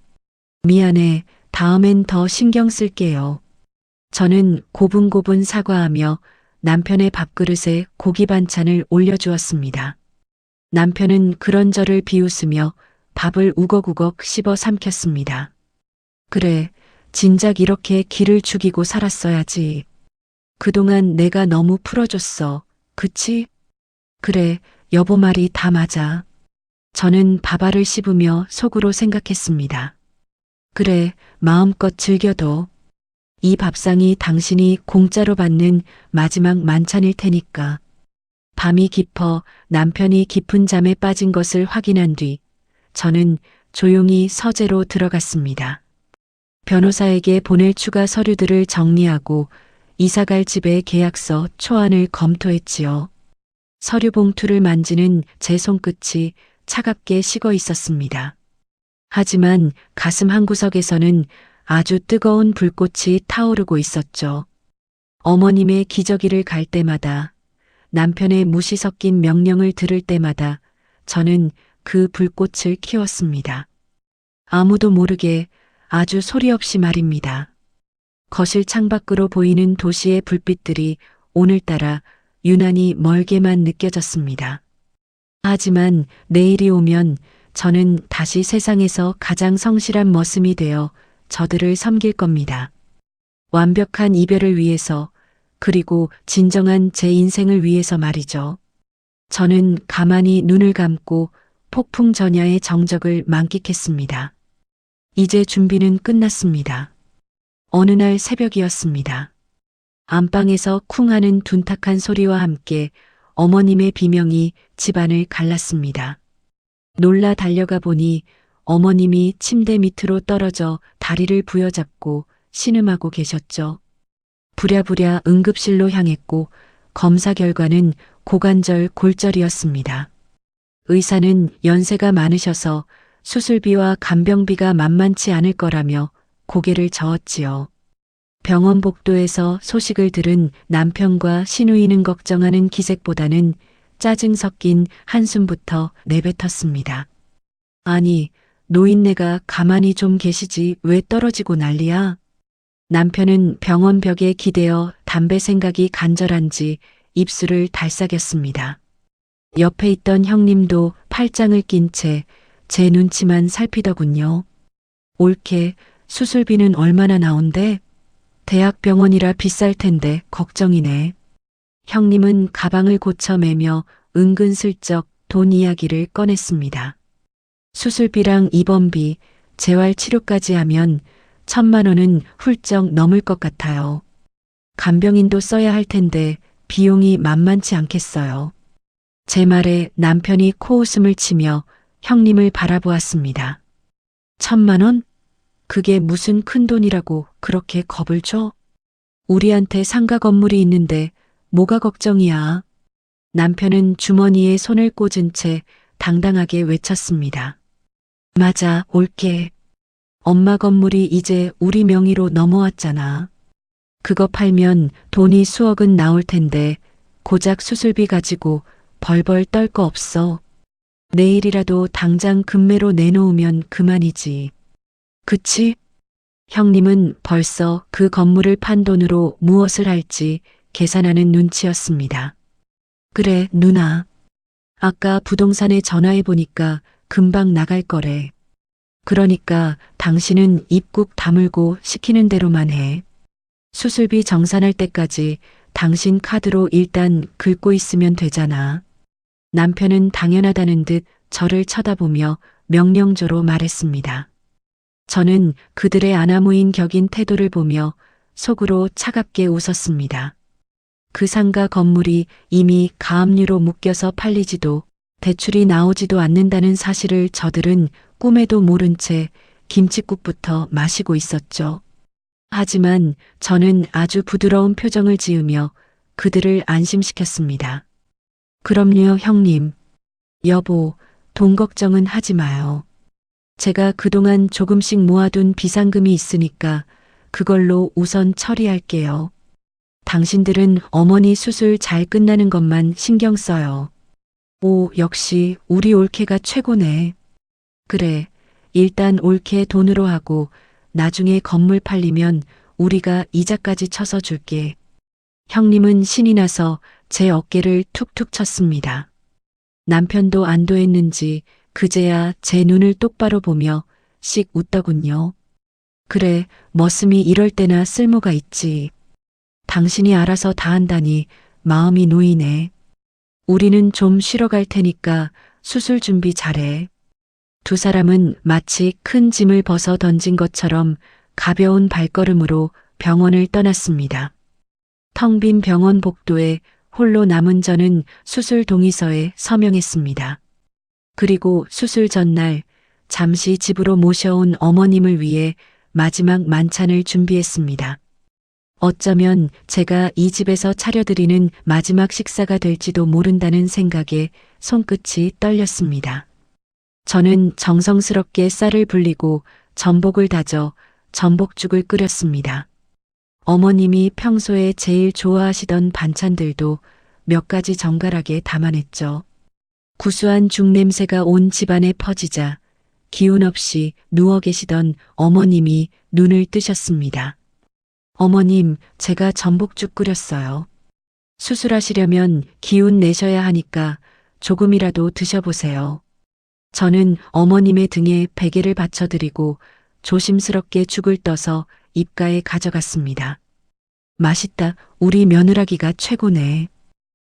미안해. 다음엔 더 신경 쓸게요. 저는 고분고분 사과하며 남편의 밥그릇에 고기 반찬을 올려주었습니다. 남편은 그런 저를 비웃으며 밥을 우걱우걱 씹어 삼켰습니다. 그래, 진작 이렇게 기를 죽이고 살았어야지. 그동안 내가 너무 풀어줬어. 그치? 그래, 여보 말이 다 맞아. 저는 밥알을 씹으며 속으로 생각했습니다. 그래, 마음껏 즐겨도. 이 밥상이 당신이 공짜로 받는 마지막 만찬일 테니까. 밤이 깊어 남편이 깊은 잠에 빠진 것을 확인한 뒤 저는 조용히 서재로 들어갔습니다. 변호사에게 보낼 추가 서류들을 정리하고 이사갈 집의 계약서 초안을 검토했지요. 서류 봉투를 만지는 제 손끝이 차갑게 식어 있었습니다. 하지만 가슴 한구석에서는 아주 뜨거운 불꽃이 타오르고 있었죠. 어머님의 기저귀를 갈 때마다, 남편의 무시 섞인 명령을 들을 때마다 저는 그 불꽃을 키웠습니다. 아무도 모르게 아주 소리 없이 말입니다. 거실 창밖으로 보이는 도시의 불빛들이 오늘따라 유난히 멀게만 느껴졌습니다. 하지만 내일이 오면 저는 다시 세상에서 가장 성실한 머슴이 되어 저들을 섬길 겁니다. 완벽한 이별을 위해서, 그리고 진정한 제 인생을 위해서 말이죠. 저는 가만히 눈을 감고 폭풍 전야의 정적을 만끽했습니다. 이제 준비는 끝났습니다. 어느 날 새벽이었습니다. 안방에서 쿵 하는 둔탁한 소리와 함께 어머님의 비명이 집안을 갈랐습니다. 놀라 달려가 보니 어머님이 침대 밑으로 떨어져 다리를 부여잡고 신음하고 계셨죠. 부랴부랴 응급실로 향했고 검사 결과는 고관절 골절이었습니다. 의사는 연세가 많으셔서 수술비와 간병비가 만만치 않을 거라며 고개를 저었지요. 병원 복도에서 소식을 들은 남편과 시누이는 걱정하는 기색보다는 짜증 섞인 한숨부터 내뱉었습니다. 아니, 노인네가 가만히 좀 계시지 왜 떨어지고 난리야? 남편은 병원 벽에 기대어 담배 생각이 간절한지 입술을 달싹였습니다. 옆에 있던 형님도 팔짱을 낀 채 제 눈치만 살피더군요. 옳게 수술비는 얼마나 나온대? 대학병원이라 비쌀 텐데 걱정이네. 형님은 가방을 고쳐매며 은근슬쩍 돈 이야기를 꺼냈습니다. 수술비랑 입원비, 재활치료까지 하면 1,000만 원은 훌쩍 넘을 것 같아요. 간병인도 써야 할 텐데 비용이 만만치 않겠어요. 제 말에 남편이 코웃음을 치며 형님을 바라보았습니다. 1,000만 원? 그게 무슨 큰돈이라고 그렇게 겁을 줘? 우리한테 상가 건물이 있는데 뭐가 걱정이야. 남편은 주머니에 손을 꽂은 채 당당하게 외쳤습니다. 맞아, 옳게. 엄마 건물이 이제 우리 명의로 넘어왔잖아. 그거 팔면 돈이 수억은 나올 텐데 고작 수술비 가지고 벌벌 떨 거 없어. 내일이라도 당장 금매로 내놓으면 그만이지. 그치? 형님은 벌써 그 건물을 판 돈으로 무엇을 할지 계산하는 눈치였습니다. 그래, 누나. 아까 부동산에 전화해보니까 금방 나갈 거래. 그러니까 당신은 입국 다물고 시키는 대로만 해. 수술비 정산할 때까지 당신 카드로 일단 긁고 있으면 되잖아. 남편은 당연하다는 듯 저를 쳐다보며 명령조로 말했습니다. 저는 그들의 아나무인 격인 태도를 보며 속으로 차갑게 웃었습니다. 그 상가 건물이 이미 가압류로 묶여서 팔리지도 대출이 나오지도 않는다는 사실을 저들은 꿈에도 모른 채 김칫국부터 마시고 있었죠. 하지만 저는 아주 부드러운 표정을 지으며 그들을 안심시켰습니다. 그럼요, 형님. 여보, 돈 걱정은 하지 마요. 제가 그동안 조금씩 모아둔 비상금이 있으니까 그걸로 우선 처리할게요. 당신들은 어머니 수술 잘 끝나는 것만 신경 써요. 오, 역시 우리 올케가 최고네. 그래, 일단 올케 돈으로 하고 나중에 건물 팔리면 우리가 이자까지 쳐서 줄게. 형님은 신이 나서 제 어깨를 툭툭 쳤습니다. 남편도 안도했는지 그제야 제 눈을 똑바로 보며 씩 웃더군요. 그래, 머슴이 이럴 때나 쓸모가 있지. 당신이 알아서 다 한다니 마음이 놓이네. 우리는 좀 쉬러 갈 테니까 수술 준비 잘해. 두 사람은 마치 큰 짐을 벗어 던진 것처럼 가벼운 발걸음으로 병원을 떠났습니다. 텅 빈 병원 복도에 홀로 남은 저는 수술 동의서에 서명했습니다. 그리고 수술 전날 잠시 집으로 모셔온 어머님을 위해 마지막 만찬을 준비했습니다. 어쩌면 제가 이 집에서 차려드리는 마지막 식사가 될지도 모른다는 생각에 손끝이 떨렸습니다. 저는 정성스럽게 쌀을 불리고 전복을 다져 전복죽을 끓였습니다. 어머님이 평소에 제일 좋아하시던 반찬들도 몇 가지 정갈하게 담아냈죠. 구수한 죽 냄새가 온 집안에 퍼지자 기운 없이 누워 계시던 어머님이 눈을 뜨셨습니다. 어머님, 제가 전복죽 끓였어요. 수술하시려면 기운 내셔야 하니까 조금이라도 드셔보세요. 저는 어머님의 등에 베개를 받쳐드리고 조심스럽게 죽을 떠서 입가에 가져갔습니다. 맛있다. 우리 며느라기가 최고네.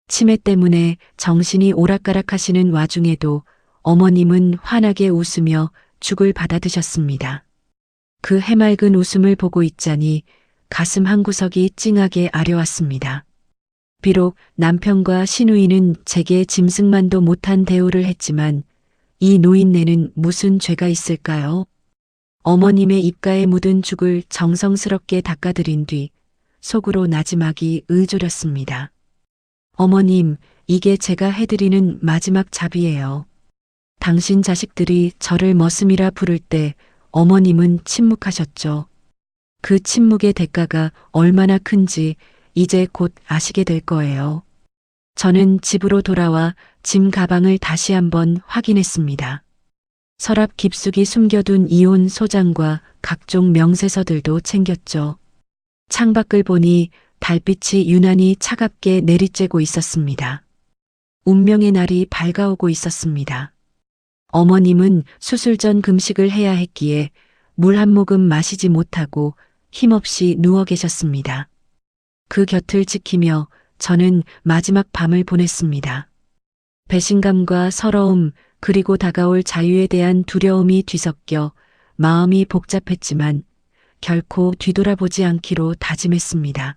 치매 때문에 정신이 오락가락 하시는 와중에도 어머님은 환하게 웃으며 죽을 받아 드셨습니다. 그 해맑은 웃음을 보고 있자니 가슴 한구석이 찡하게 아려왔습니다. 비록 남편과 시누이는 제게 짐승만도 못한 대우를 했지만 이 노인네는 무슨 죄가 있을까요? 어머님의 입가에 묻은 죽을 정성스럽게 닦아드린 뒤 속으로 나지막이 의졸였습니다. 어머님, 이게 제가 해드리는 마지막 잡이에요. 당신 자식들이 저를 머슴이라 부를 때 어머님은 침묵하셨죠. 그 침묵의 대가가 얼마나 큰지 이제 곧 아시게 될 거예요. 저는 집으로 돌아와 짐 가방을 다시 한번 확인했습니다. 서랍 깊숙이 숨겨둔 이혼 소장과 각종 명세서들도 챙겼죠. 창밖을 보니 달빛이 유난히 차갑게 내리쬐고 있었습니다. 운명의 날이 밝아오고 있었습니다. 어머님은 수술 전 금식을 해야 했기에 물 한 모금 마시지 못하고 힘없이 누워 계셨습니다. 그 곁을 지키며 저는 마지막 밤을 보냈습니다. 배신감과 서러움 그리고 다가올 자유에 대한 두려움이 뒤섞여 마음이 복잡했지만 결코 뒤돌아보지 않기로 다짐했습니다.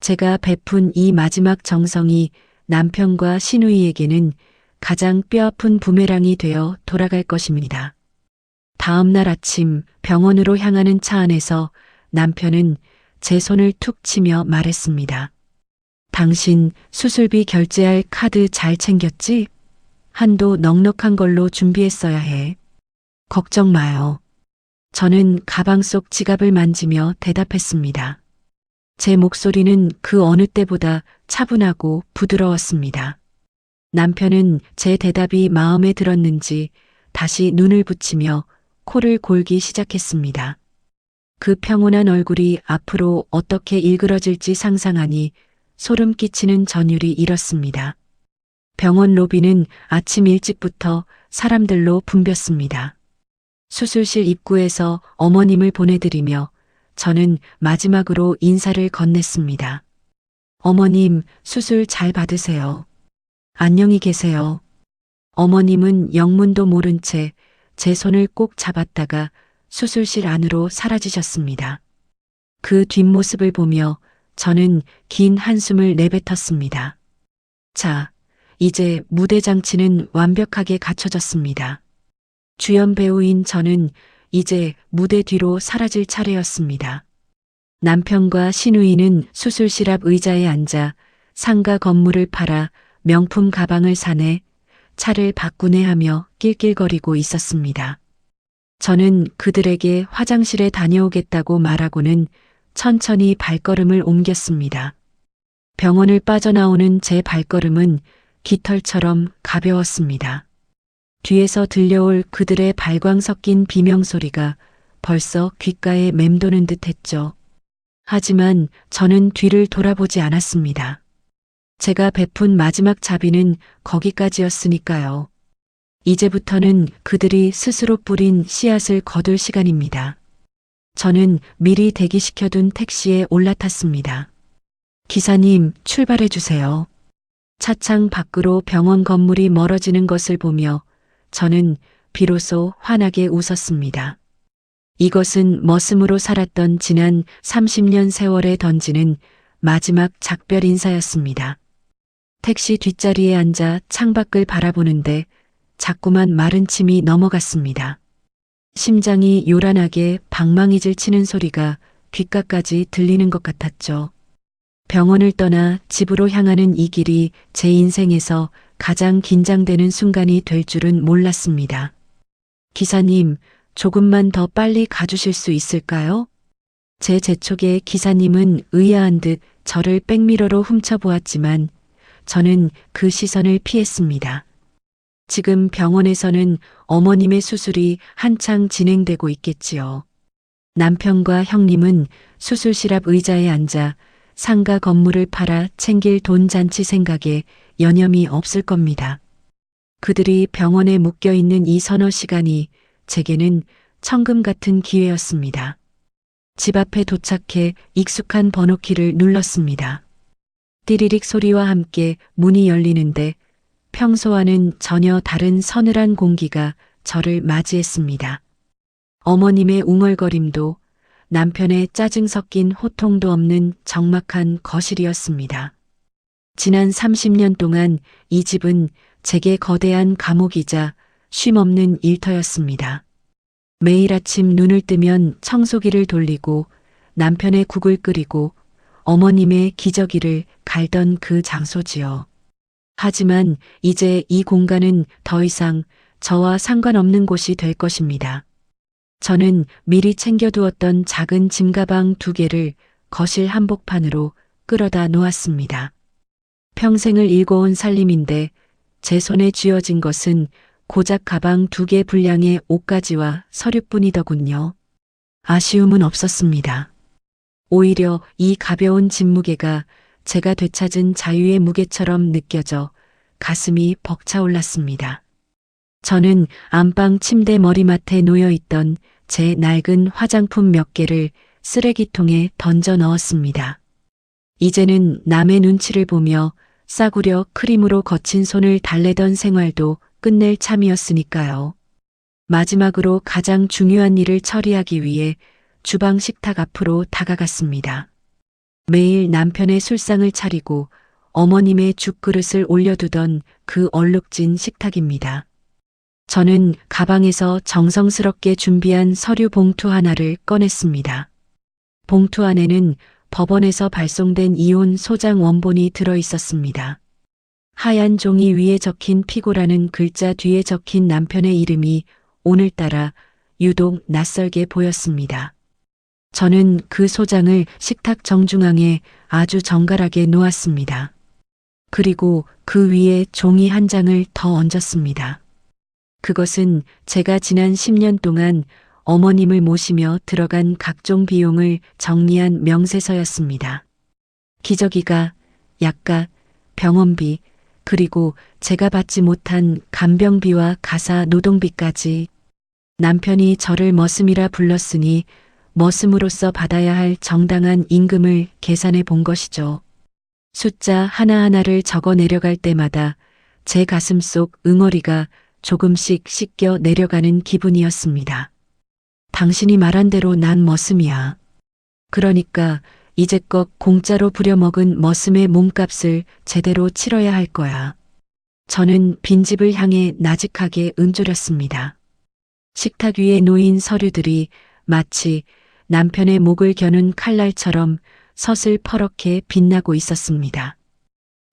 제가 베푼 이 마지막 정성이 남편과 시누이에게는 가장 뼈아픈 부메랑이 되어 돌아갈 것입니다. 다음 날 아침 병원으로 향하는 차 안에서 남편은 제 손을 툭 치며 말했습니다. 당신 수술비 결제할 카드 잘 챙겼지? 한도 넉넉한 걸로 준비했어야 해. 걱정 마요. 저는 가방 속 지갑을 만지며 대답했습니다. 제 목소리는 그 어느 때보다 차분하고 부드러웠습니다. 남편은 제 대답이 마음에 들었는지 다시 눈을 붙이며 코를 골기 시작했습니다. 그 평온한 얼굴이 앞으로 어떻게 일그러질지 상상하니 소름 끼치는 전율이 일었습니다. 병원 로비는 아침 일찍부터 사람들로 붐볐습니다. 수술실 입구에서 어머님을 보내드리며 저는 마지막으로 인사를 건넸습니다. 어머님, 수술 잘 받으세요. 안녕히 계세요. 어머님은 영문도 모른 채 제 손을 꼭 잡았다가 수술실 안으로 사라지셨습니다. 그 뒷모습을 보며 저는 긴 한숨을 내뱉었습니다. 자, 이제 무대 장치는 완벽하게 갖춰졌습니다. 주연 배우인 저는 이제 무대 뒤로 사라질 차례였습니다. 남편과 시누이는 수술실 앞 의자에 앉아 상가 건물을 팔아 명품 가방을 사네, 차를 바꾸네 하며 낄낄거리고 있었습니다. 저는 그들에게 화장실에 다녀오겠다고 말하고는 천천히 발걸음을 옮겼습니다. 병원을 빠져나오는 제 발걸음은 깃털처럼 가벼웠습니다. 뒤에서 들려올 그들의 발광 섞인 비명소리가 벌써 귓가에 맴도는 듯 했죠. 하지만 저는 뒤를 돌아보지 않았습니다. 제가 베푼 마지막 자비는 거기까지였으니까요. 이제부터는 그들이 스스로 뿌린 씨앗을 거둘 시간입니다. 저는 미리 대기시켜둔 택시에 올라탔습니다. 기사님, 출발해 주세요. 차창 밖으로 병원 건물이 멀어지는 것을 보며 저는 비로소 환하게 웃었습니다. 이것은 머슴으로 살았던 지난 30년 세월에 던지는 마지막 작별 인사였습니다. 택시 뒷자리에 앉아 창밖을 바라보는데 자꾸만 마른 침이 넘어갔습니다. 심장이 요란하게 방망이질 치는 소리가 귓가까지 들리는 것 같았죠. 병원을 떠나 집으로 향하는 이 길이 제 인생에서 가장 긴장되는 순간이 될 줄은 몰랐습니다. 기사님, 조금만 더 빨리 가주실 수 있을까요? 제 재촉에 기사님은 의아한 듯 저를 백미러로 훔쳐보았지만 저는 그 시선을 피했습니다. 지금 병원에서는 어머님의 수술이 한창 진행되고 있겠지요. 남편과 형님은 수술실 앞 의자에 앉아 상가 건물을 팔아 챙길 돈 잔치 생각에 여념이 없을 겁니다. 그들이 병원에 묶여 있는 이 서너 시간이 제게는 천금 같은 기회였습니다. 집 앞에 도착해 익숙한 번호키를 눌렀습니다. 띠리릭 소리와 함께 문이 열리는데 평소와는 전혀 다른 서늘한 공기가 저를 맞이했습니다. 어머님의 웅얼거림도 남편의 짜증 섞인 호통도 없는 적막한 거실이었습니다. 지난 30년 동안 이 집은 제게 거대한 감옥이자 쉼없는 일터였습니다. 매일 아침 눈을 뜨면 청소기를 돌리고 남편의 국을 끓이고 어머님의 기저귀를 갈던 그 장소지요. 하지만 이제 이 공간은 더 이상 저와 상관없는 곳이 될 것입니다. 저는 미리 챙겨두었던 작은 짐가방 2개를 거실 한복판으로 끌어다 놓았습니다. 평생을 일궈온 살림인데 제 손에 쥐어진 것은 고작 가방 2개 분량의 옷가지와 서류뿐이더군요. 아쉬움은 없었습니다. 오히려 이 가벼운 짐무게가 제가 되찾은 자유의 무게처럼 느껴져 가슴이 벅차올랐습니다. 저는 안방 침대 머리맡에 놓여있던 제 낡은 화장품 몇 개를 쓰레기통에 던져 넣었습니다. 이제는 남의 눈치를 보며 싸구려 크림으로 거친 손을 달래던 생활도 끝낼 참이었으니까요. 마지막으로 가장 중요한 일을 처리하기 위해 주방 식탁 앞으로 다가갔습니다. 매일 남편의 술상을 차리고 어머님의 죽그릇을 올려두던 그 얼룩진 식탁입니다. 저는 가방에서 정성스럽게 준비한 서류 봉투 하나를 꺼냈습니다. 봉투 안에는 법원에서 발송된 이혼 소장 원본이 들어 있었습니다. 하얀 종이 위에 적힌 피고라는 글자 뒤에 적힌 남편의 이름이 오늘따라 유독 낯설게 보였습니다. 저는 그 소장을 식탁 정중앙에 아주 정갈하게 놓았습니다. 그리고 그 위에 종이 한 장을 더 얹었습니다. 그것은 제가 지난 10년 동안 어머님을 모시며 들어간 각종 비용을 정리한 명세서였습니다. 기저귀가, 약가, 병원비, 그리고 제가 받지 못한 간병비와 가사 노동비까지 남편이 저를 머슴이라 불렀으니 머슴으로서 받아야 할 정당한 임금을 계산해 본 것이죠. 숫자 하나하나를 적어 내려갈 때마다 제 가슴 속 응어리가 조금씩 씻겨 내려가는 기분이었습니다. 당신이 말한 대로 난 머슴이야. 그러니까 이제껏 공짜로 부려먹은 머슴의 몸값을 제대로 치러야 할 거야. 저는 빈집을 향해 나직하게 움조렸습니다. 식탁 위에 놓인 서류들이 마치 남편의 목을 겨눈 칼날처럼 서슬퍼렇게 빛나고 있었습니다.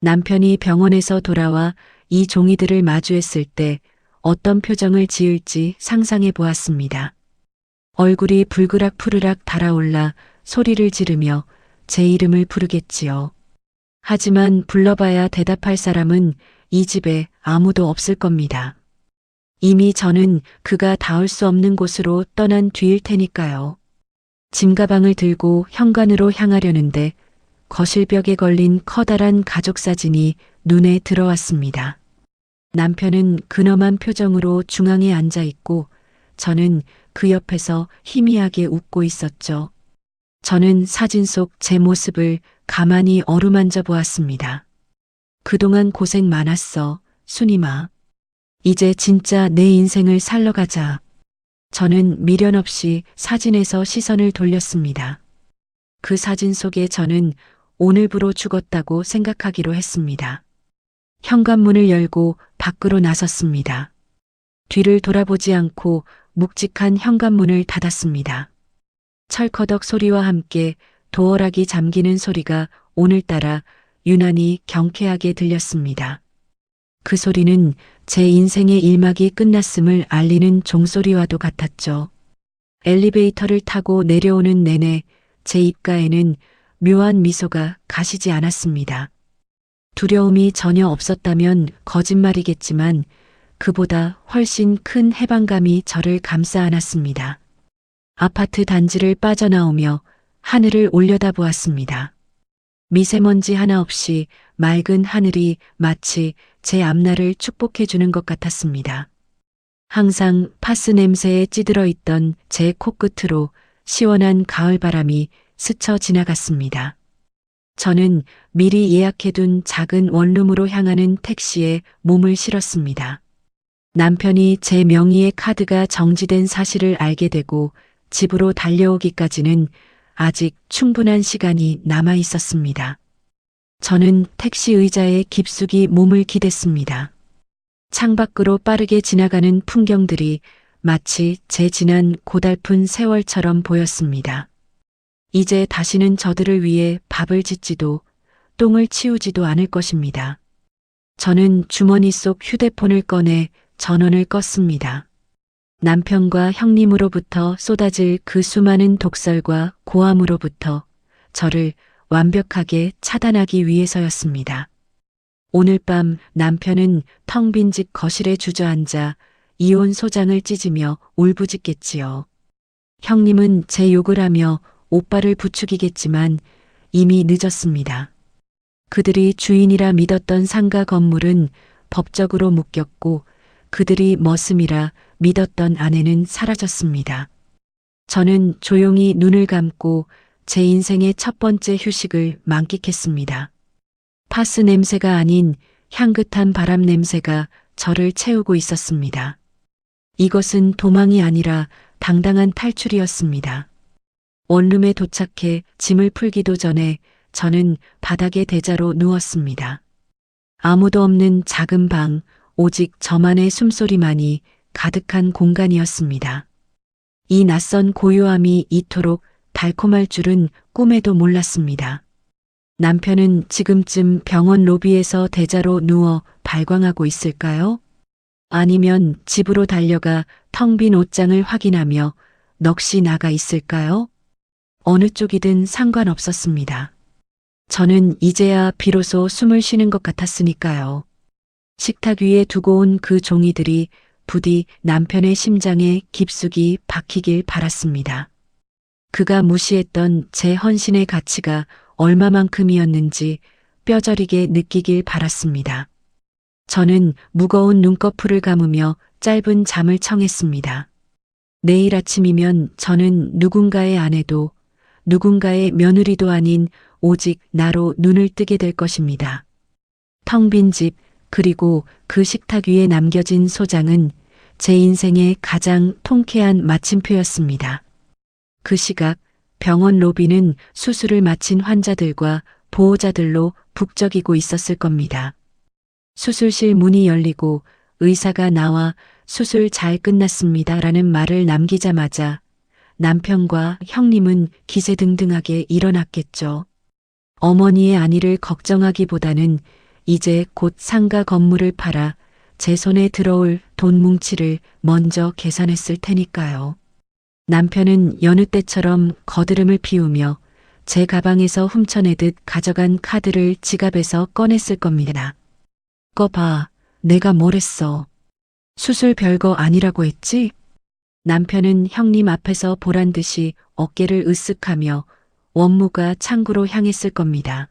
남편이 병원에서 돌아와 이 종이들을 마주했을 때 어떤 표정을 지을지 상상해 보았습니다. 얼굴이 불그락 푸르락 달아올라 소리를 지르며 제 이름을 부르겠지요. 하지만 불러봐야 대답할 사람은 이 집에 아무도 없을 겁니다. 이미 저는 그가 닿을 수 없는 곳으로 떠난 뒤일 테니까요. 짐가방을 들고 현관으로 향하려는데 거실벽에 걸린 커다란 가족 사진이 눈에 들어왔습니다. 남편은 근엄한 표정으로 중앙에 앉아 있고 저는 그 옆에서 희미하게 웃고 있었죠. 저는 사진 속 제 모습을 가만히 어루만져 보았습니다. 그동안 고생 많았어, 순이마. 이제 진짜 내 인생을 살러 가자. 저는 미련 없이 사진에서 시선을 돌렸습니다. 그 사진 속에 저는 오늘부로 죽었다고 생각하기로 했습니다. 현관문을 열고 밖으로 나섰습니다. 뒤를 돌아보지 않고 묵직한 현관문을 닫았습니다. 철커덕 소리와 함께 도어락이 잠기는 소리가 오늘따라 유난히 경쾌하게 들렸습니다. 그 소리는 제 인생의 일막이 끝났음을 알리는 종소리와도 같았죠. 엘리베이터를 타고 내려오는 내내 제 입가에는 묘한 미소가 가시지 않았습니다. 두려움이 전혀 없었다면 거짓말이겠지만 그보다 훨씬 큰 해방감이 저를 감싸 안았습니다. 아파트 단지를 빠져나오며 하늘을 올려다보았습니다. 미세먼지 하나 없이 맑은 하늘이 마치 제 앞날을 축복해주는 것 같았습니다. 항상 파스 냄새에 찌들어 있던 제 코끝으로 시원한 가을바람이 스쳐 지나갔습니다. 저는 미리 예약해둔 작은 원룸으로 향하는 택시에 몸을 실었습니다. 남편이 제 명의의 카드가 정지된 사실을 알게 되고 집으로 달려오기까지는 아직 충분한 시간이 남아 있었습니다. 저는 택시 의자에 깊숙이 몸을 기댔습니다. 창밖으로 빠르게 지나가는 풍경들이 마치 제 지난 고달픈 세월처럼 보였습니다. 이제 다시는 저들을 위해 밥을 짓지도 똥을 치우지도 않을 것입니다. 저는 주머니 속 휴대폰을 꺼내 전원을 껐습니다. 남편과 형님으로부터 쏟아질 그 수많은 독설과 고함으로부터 저를 완벽하게 차단하기 위해서였습니다. 오늘 밤 남편은 텅 빈 집 거실에 주저앉아 이혼 소장을 찢으며 울부짖겠지요. 형님은 제 욕을 하며 오빠를 부추기겠지만 이미 늦었습니다. 그들이 주인이라 믿었던 상가 건물은 법적으로 묶였고 그들이 머슴이라 믿었던 아내는 사라졌습니다. 저는 조용히 눈을 감고 제 인생의 첫 번째 휴식을 만끽했습니다. 파스 냄새가 아닌 향긋한 바람 냄새가 저를 채우고 있었습니다. 이것은 도망이 아니라 당당한 탈출이었습니다. 원룸에 도착해 짐을 풀기도 전에 저는 바닥에 대자로 누웠습니다. 아무도 없는 작은 방, 오직 저만의 숨소리만이 가득한 공간이었습니다. 이 낯선 고요함이 이토록 달콤할 줄은 꿈에도 몰랐습니다. 남편은 지금쯤 병원 로비에서 대자로 누워 발광하고 있을까요? 아니면 집으로 달려가 텅 빈 옷장을 확인하며 넋이 나가 있을까요? 어느 쪽이든 상관없었습니다. 저는 이제야 비로소 숨을 쉬는 것 같았으니까요. 식탁 위에 두고 온 그 종이들이 부디 남편의 심장에 깊숙이 박히길 바랐습니다. 그가 무시했던 제 헌신의 가치가 얼마만큼이었는지 뼈저리게 느끼길 바랐습니다. 저는 무거운 눈꺼풀을 감으며 짧은 잠을 청했습니다. 내일 아침이면 저는 누군가의 아내도 누군가의 며느리도 아닌 오직 나로 눈을 뜨게 될 것입니다. 텅 빈 집, 그리고 그 식탁 위에 남겨진 소장은 제 인생의 가장 통쾌한 마침표였습니다. 그 시각 병원 로비는 수술을 마친 환자들과 보호자들로 북적이고 있었을 겁니다. 수술실 문이 열리고 의사가 나와 수술 잘 끝났습니다라는 말을 남기자마자 남편과 형님은 기세등등하게 일어났겠죠. 어머니의 안위를 걱정하기보다는 이제 곧 상가 건물을 팔아 제 손에 들어올 돈 뭉치를 먼저 계산했을 테니까요. 남편은 여느 때처럼 거드름을 피우며 제 가방에서 훔쳐내듯 가져간 카드를 지갑에서 꺼냈을 겁니다. 꺼 봐. 내가 뭘 했어. 수술 별거 아니라고 했지? 남편은 형님 앞에서 보란 듯이 어깨를 으쓱하며 원무가 창구로 향했을 겁니다.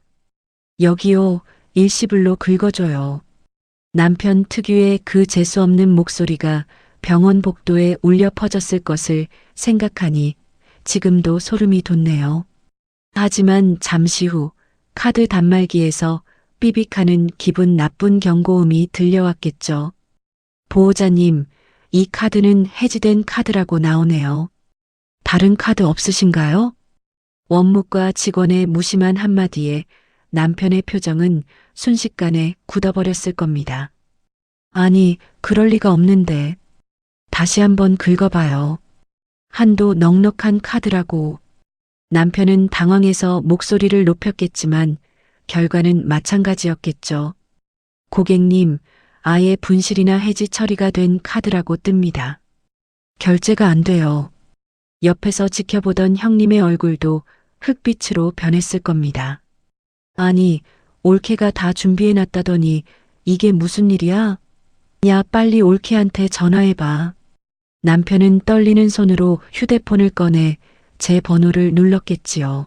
여기요. 일시불로 긁어줘요. 남편 특유의 그 재수없는 목소리가 병원 복도에 울려 퍼졌을 것을 생각하니 지금도 소름이 돋네요. 하지만 잠시 후 카드 단말기에서 삐빅하는 기분 나쁜 경고음이 들려왔겠죠. 보호자님, 이 카드는 해지된 카드라고 나오네요. 다른 카드 없으신가요? 원무과 직원의 무심한 한마디에 남편의 표정은 순식간에 굳어버렸을 겁니다. 아니, 그럴 리가 없는데. 다시 한번 긁어봐요. 한도 넉넉한 카드라고. 남편은 당황해서 목소리를 높였겠지만 결과는 마찬가지였겠죠. 고객님, 아예 분실이나 해지 처리가 된 카드라고 뜹니다. 결제가 안 돼요. 옆에서 지켜보던 형님의 얼굴도 흑빛으로 변했을 겁니다. 아니, 올케가 다 준비해놨다더니 이게 무슨 일이야? 야, 빨리 올케한테 전화해봐. 남편은 떨리는 손으로 휴대폰을 꺼내 제 번호를 눌렀겠지요.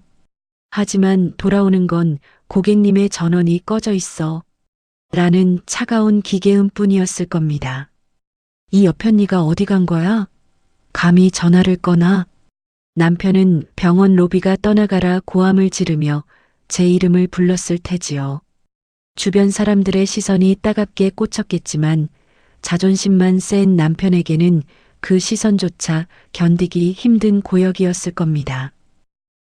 하지만 돌아오는 건 고객님의 전원이 꺼져 있어. 라는 차가운 기계음 뿐이었을 겁니다. 이 여편니가 어디 간 거야? 감히 전화를 꺼나? 남편은 병원 로비가 떠나가라 고함을 지르며 제 이름을 불렀을 테지요. 주변 사람들의 시선이 따갑게 꽂혔겠지만 자존심만 센 남편에게는 그 시선조차 견디기 힘든 고역이었을 겁니다.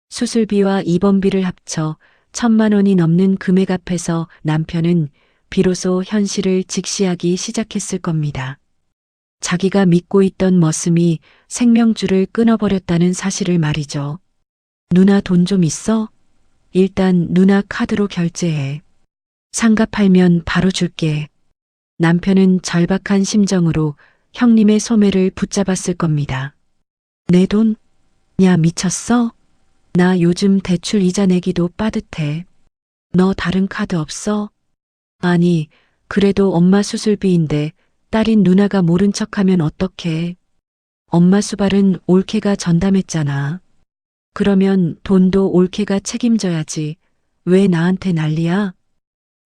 수술비와 입원비를 합쳐 1,000만 원이 넘는 금액 앞에서 남편은 비로소 현실을 직시하기 시작했을 겁니다. 자기가 믿고 있던 머슴이 생명줄을 끊어버렸다는 사실을 말이죠. 누나 돈 좀 있어? 일단 누나 카드로 결제해. 상가 팔면 바로 줄게. 남편은 절박한 심정으로 형님의 소매를 붙잡았을 겁니다. 내 돈? 야, 미쳤어? 나 요즘 대출 이자 내기도 빠듯해. 너 다른 카드 없어? 아니, 그래도 엄마 수술비인데 딸인 누나가 모른 척하면 어떡해. 엄마 수발은 올케가 전담했잖아. 그러면 돈도 올케가 책임져야지. 왜 나한테 난리야?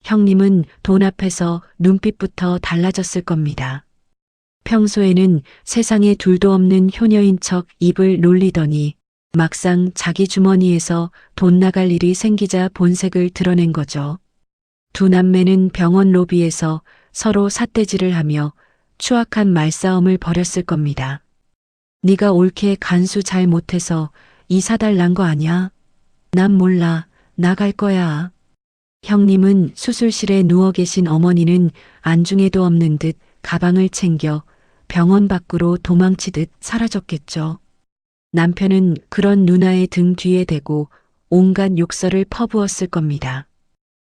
형님은 돈 앞에서 눈빛부터 달라졌을 겁니다. 평소에는 세상에 둘도 없는 효녀인 척 입을 놀리더니 막상 자기 주머니에서 돈 나갈 일이 생기자 본색을 드러낸 거죠. 두 남매는 병원 로비에서 서로 삿대질을 하며 추악한 말싸움을 벌였을 겁니다. 네가 옳게 간수 잘 못해서 이사달 난 거 아냐? 난 몰라. 나갈 거야. 형님은 수술실에 누워 계신 어머니는 안중에도 없는 듯 가방을 챙겨 병원 밖으로 도망치듯 사라졌겠죠. 남편은 그런 누나의 등 뒤에 대고 온갖 욕설을 퍼부었을 겁니다.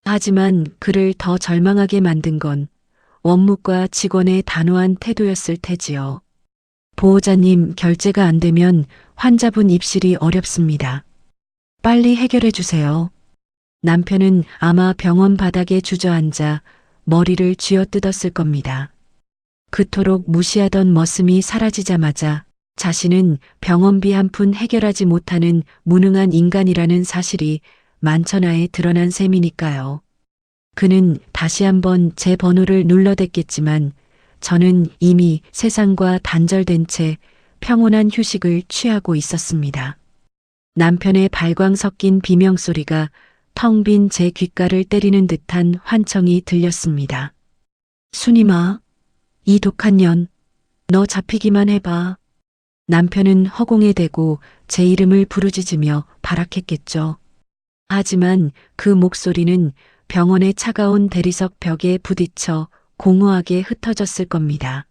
하지만 그를 더 절망하게 만든 건 원무과 직원의 단호한 태도였을 테지요. 보호자님, 결제가 안 되면 환자분 입실이 어렵습니다. 빨리 해결해 주세요. 남편은 아마 병원 바닥에 주저앉아 머리를 쥐어뜯었을 겁니다. 그토록 무시하던 머슴이 사라지자마자 자신은 병원비 한 푼 해결하지 못하는 무능한 인간이라는 사실이 만천하에 드러난 셈이니까요. 그는 다시 한번 제 번호를 눌러댔겠지만 저는 이미 세상과 단절된 채 평온한 휴식을 취하고 있었습니다. 남편의 발광 섞인 비명소리가 텅 빈 제 귓가를 때리는 듯한 환청이 들렸습니다. 순임아, 이 독한 년, 너 잡히기만 해봐. 남편은 허공에 대고 제 이름을 부르짖으며 발악했겠죠. 하지만 그 목소리는 병원의 차가운 대리석 벽에 부딪혀 공허하게 흩어졌을 겁니다.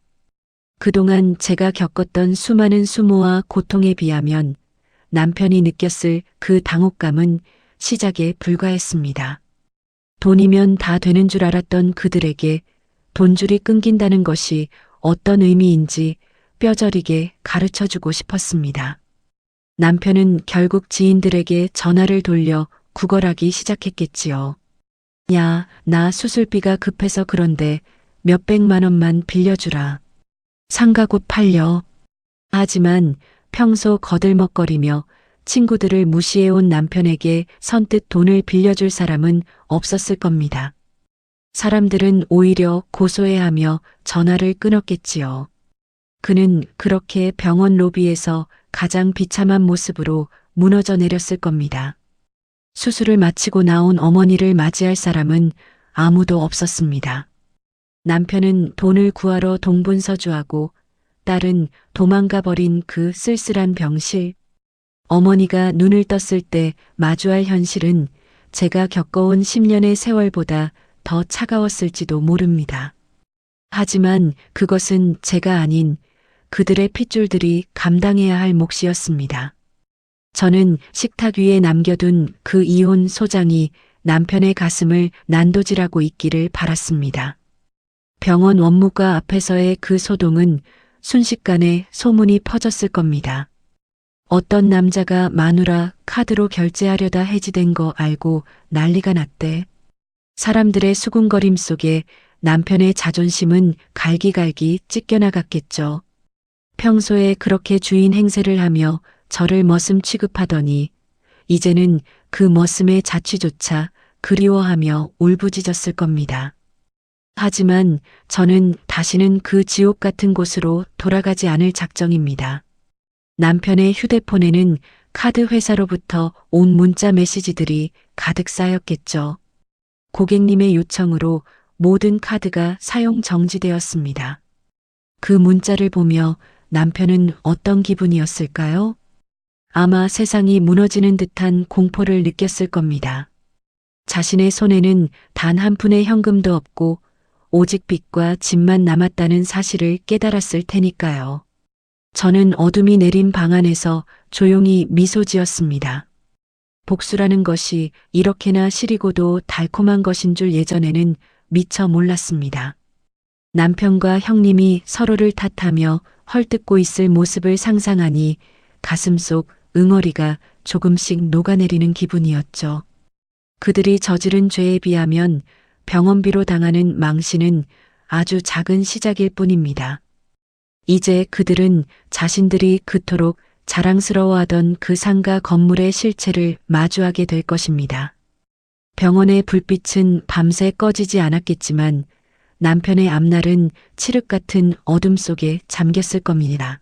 그동안 제가 겪었던 수많은 수모와 고통에 비하면 남편이 느꼈을 그 당혹감은 시작에 불과했습니다. 돈이면 다 되는 줄 알았던 그들에게 돈줄이 끊긴다는 것이 어떤 의미인지 뼈저리게 가르쳐주고 싶었습니다. 남편은 결국 지인들에게 전화를 돌려 구걸하기 시작했겠지요. 야, 나 수술비가 급해서 그런데 몇백만 원만 빌려주라. 상가 곧 팔려. 하지만 평소 거들먹거리며 친구들을 무시해온 남편에게 선뜻 돈을 빌려줄 사람은 없었을 겁니다. 사람들은 오히려 고소해하며 전화를 끊었겠지요. 그는 그렇게 병원 로비에서 가장 비참한 모습으로 무너져 내렸을 겁니다. 수술을 마치고 나온 어머니를 맞이할 사람은 아무도 없었습니다. 남편은 돈을 구하러 동분서주하고 딸은 도망가 버린 그 쓸쓸한 병실. 어머니가 눈을 떴을 때 마주할 현실은 제가 겪어온 10년의 세월보다 더 차가웠을지도 모릅니다. 하지만 그것은 제가 아닌 그들의 핏줄들이 감당해야 할 몫이었습니다. 저는 식탁 위에 남겨둔 그 이혼 소장이 남편의 가슴을 난도질하고 있기를 바랐습니다. 병원 원무과 앞에서의 그 소동은 순식간에 소문이 퍼졌을 겁니다. 어떤 남자가 마누라 카드로 결제하려다 해지된 거 알고 난리가 났대. 사람들의 수군거림 속에 남편의 자존심은 갈기갈기 찢겨나갔겠죠. 평소에 그렇게 주인 행세를 하며 저를 머슴 취급하더니 이제는 그 머슴의 자취조차 그리워하며 울부짖었을 겁니다. 하지만 저는 다시는 그 지옥 같은 곳으로 돌아가지 않을 작정입니다. 남편의 휴대폰에는 카드 회사로부터 온 문자 메시지들이 가득 쌓였겠죠. 고객님의 요청으로 모든 카드가 사용 정지되었습니다. 그 문자를 보며 남편은 어떤 기분이었을까요? 아마 세상이 무너지는 듯한 공포를 느꼈을 겁니다. 자신의 손에는 단 한 푼의 현금도 없고 오직 빚과 짐만 남았다는 사실을 깨달았을 테니까요. 저는 어둠이 내린 방 안에서 조용히 미소 지었습니다. 복수라는 것이 이렇게나 시리고도 달콤한 것인 줄 예전에는 미처 몰랐습니다. 남편과 형님이 서로를 탓하며 헐뜯고 있을 모습을 상상하니 가슴속 응어리가 조금씩 녹아내리는 기분이었죠. 그들이 저지른 죄에 비하면 병원비로 당하는 망신은 아주 작은 시작일 뿐입니다. 이제 그들은 자신들이 그토록 자랑스러워하던 그 상가 건물의 실체를 마주하게 될 것입니다. 병원의 불빛은 밤새 꺼지지 않았겠지만 남편의 앞날은 칠흑 같은 어둠 속에 잠겼을 겁니다.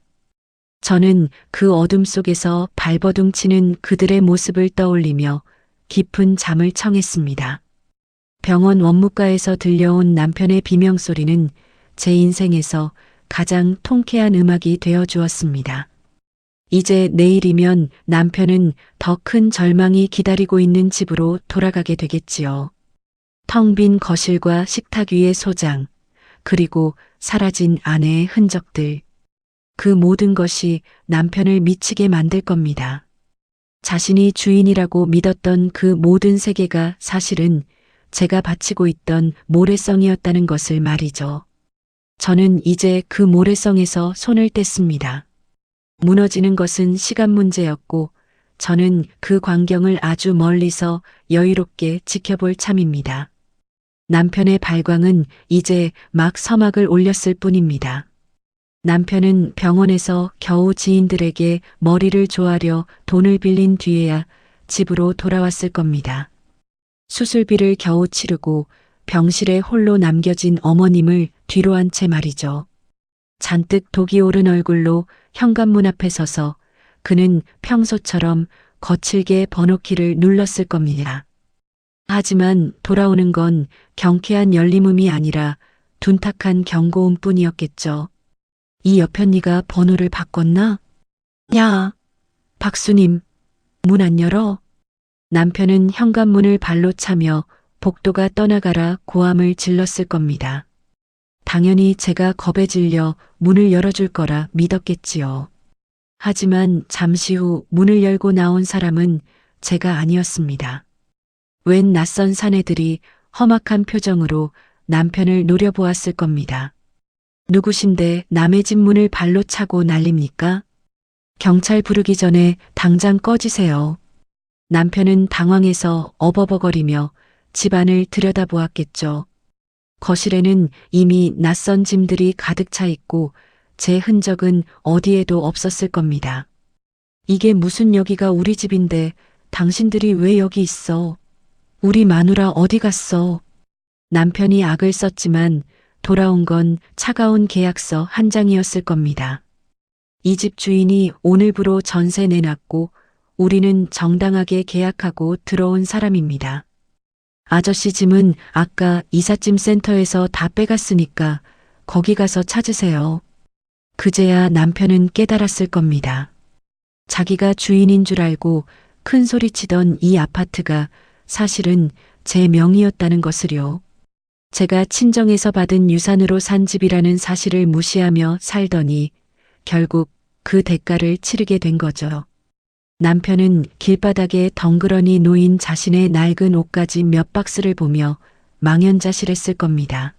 저는 그 어둠 속에서 발버둥치는 그들의 모습을 떠올리며 깊은 잠을 청했습니다. 병원 원무과에서 들려온 남편의 비명소리는 제 인생에서 가장 통쾌한 음악이 되어 주었습니다. 이제 내일이면 남편은 더 큰 절망이 기다리고 있는 집으로 돌아가게 되겠지요. 텅 빈 거실과 식탁 위의 소장, 그리고 사라진 아내의 흔적들. 그 모든 것이 남편을 미치게 만들 겁니다. 자신이 주인이라고 믿었던 그 모든 세계가 사실은 제가 바치고 있던 모래성이었다는 것을 말이죠. 저는 이제 그 모래성에서 손을 뗐습니다. 무너지는 것은 시간 문제였고 저는 그 광경을 아주 멀리서 여유롭게 지켜볼 참입니다. 남편의 발광은 이제 막 서막을 올렸을 뿐입니다. 남편은 병원에서 겨우 지인들에게 머리를 조아려 돈을 빌린 뒤에야 집으로 돌아왔을 겁니다. 수술비를 겨우 치르고 병실에 홀로 남겨진 어머님을 뒤로 한 채 말이죠. 잔뜩 독이 오른 얼굴로 현관문 앞에 서서 그는 평소처럼 거칠게 번호키를 눌렀을 겁니다. 하지만 돌아오는 건 경쾌한 열림음이 아니라 둔탁한 경고음 뿐이었겠죠. 이 여편니가 번호를 바꿨나? 야, 박수님, 문 안 열어? 남편은 현관문을 발로 차며 복도가 떠나가라 고함을 질렀을 겁니다. 당연히 제가 겁에 질려 문을 열어줄 거라 믿었겠지요. 하지만 잠시 후 문을 열고 나온 사람은 제가 아니었습니다. 웬 낯선 사내들이 험악한 표정으로 남편을 노려보았을 겁니다. 누구신데 남의 집 문을 발로 차고 난립니까? 경찰 부르기 전에 당장 꺼지세요. 남편은 당황해서 어버버거리며 집안을 들여다보았겠죠. 거실에는 이미 낯선 짐들이 가득 차 있고 제 흔적은 어디에도 없었을 겁니다. 이게 무슨, 여기가 우리 집인데 당신들이 왜 여기 있어? 우리 마누라 어디 갔어? 남편이 악을 썼지만 돌아온 건 차가운 계약서 한 장이었을 겁니다. 이 집 주인이 오늘부로 전세 내놨고 우리는 정당하게 계약하고 들어온 사람입니다. 아저씨 짐은 아까 이삿짐 센터에서 다 빼갔으니까 거기 가서 찾으세요. 그제야 남편은 깨달았을 겁니다. 자기가 주인인 줄 알고 큰 소리치던 이 아파트가 사실은 제 명의였다는 것을요. 제가 친정에서 받은 유산으로 산 집이라는 사실을 무시하며 살더니 결국 그 대가를 치르게 된 거죠. 남편은 길바닥에 덩그러니 놓인 자신의 낡은 옷가지 몇 박스를 보며 망연자실했을 겁니다.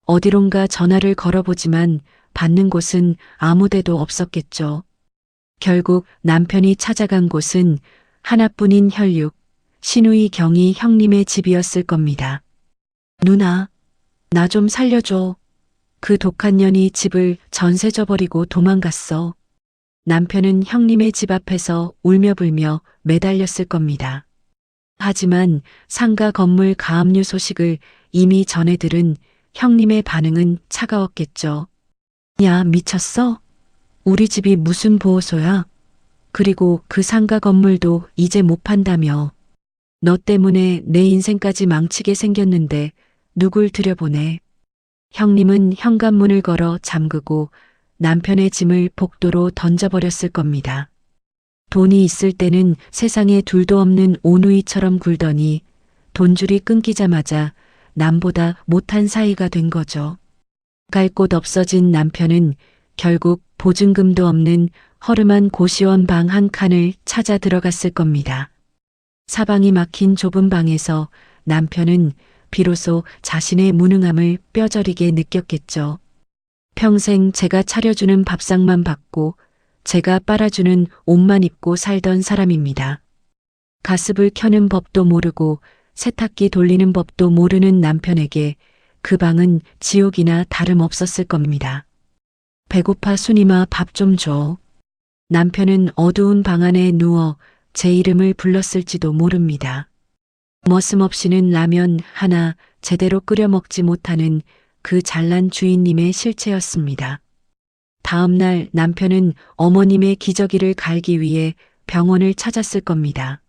어디론가 전화를 걸어보지만 받는 곳은 아무 데도 없었겠죠. 결국 남편이 찾아간 곳은 하나뿐인 혈육, 시누이 경희 형님의 집이었을 겁니다. 누나, 나 좀 살려줘. 그 독한 년이 집을 전세 줘버리고 도망갔어. 남편은 형님의 집 앞에서 울며불며 매달렸을 겁니다. 하지만 상가 건물 가압류 소식을 이미 전해 들은 형님의 반응은 차가웠겠죠. 야, 미쳤어? 우리 집이 무슨 보호소야? 그리고 그 상가 건물도 이제 못 판다며. 너 때문에 내 인생까지 망치게 생겼는데 누굴 들여보내. 형님은 현관문을 걸어 잠그고 남편의 짐을 복도로 던져버렸을 겁니다. 돈이 있을 때는 세상에 둘도 없는 오누이처럼 굴더니 돈줄이 끊기자마자 남보다 못한 사이가 된 거죠. 갈 곳 없어진 남편은 결국 보증금도 없는 허름한 고시원 방 한 칸을 찾아 들어갔을 겁니다. 사방이 막힌 좁은 방에서 남편은 비로소 자신의 무능함을 뼈저리게 느꼈겠죠. 평생 제가 차려주는 밥상만 받고 제가 빨아주는 옷만 입고 살던 사람입니다. 가습을 켜는 법도 모르고 세탁기 돌리는 법도 모르는 남편에게 그 방은 지옥이나 다름없었을 겁니다. 배고파 순이마 밥 좀 줘. 남편은 어두운 방 안에 누워 제 이름을 불렀을지도 모릅니다. 머슴없이는 라면 하나 제대로 끓여 먹지 못하는 그 잘난 주인님의 실체였습니다. 다음 날 남편은 어머님의 기저귀를 갈기 위해 병원을 찾았을 겁니다.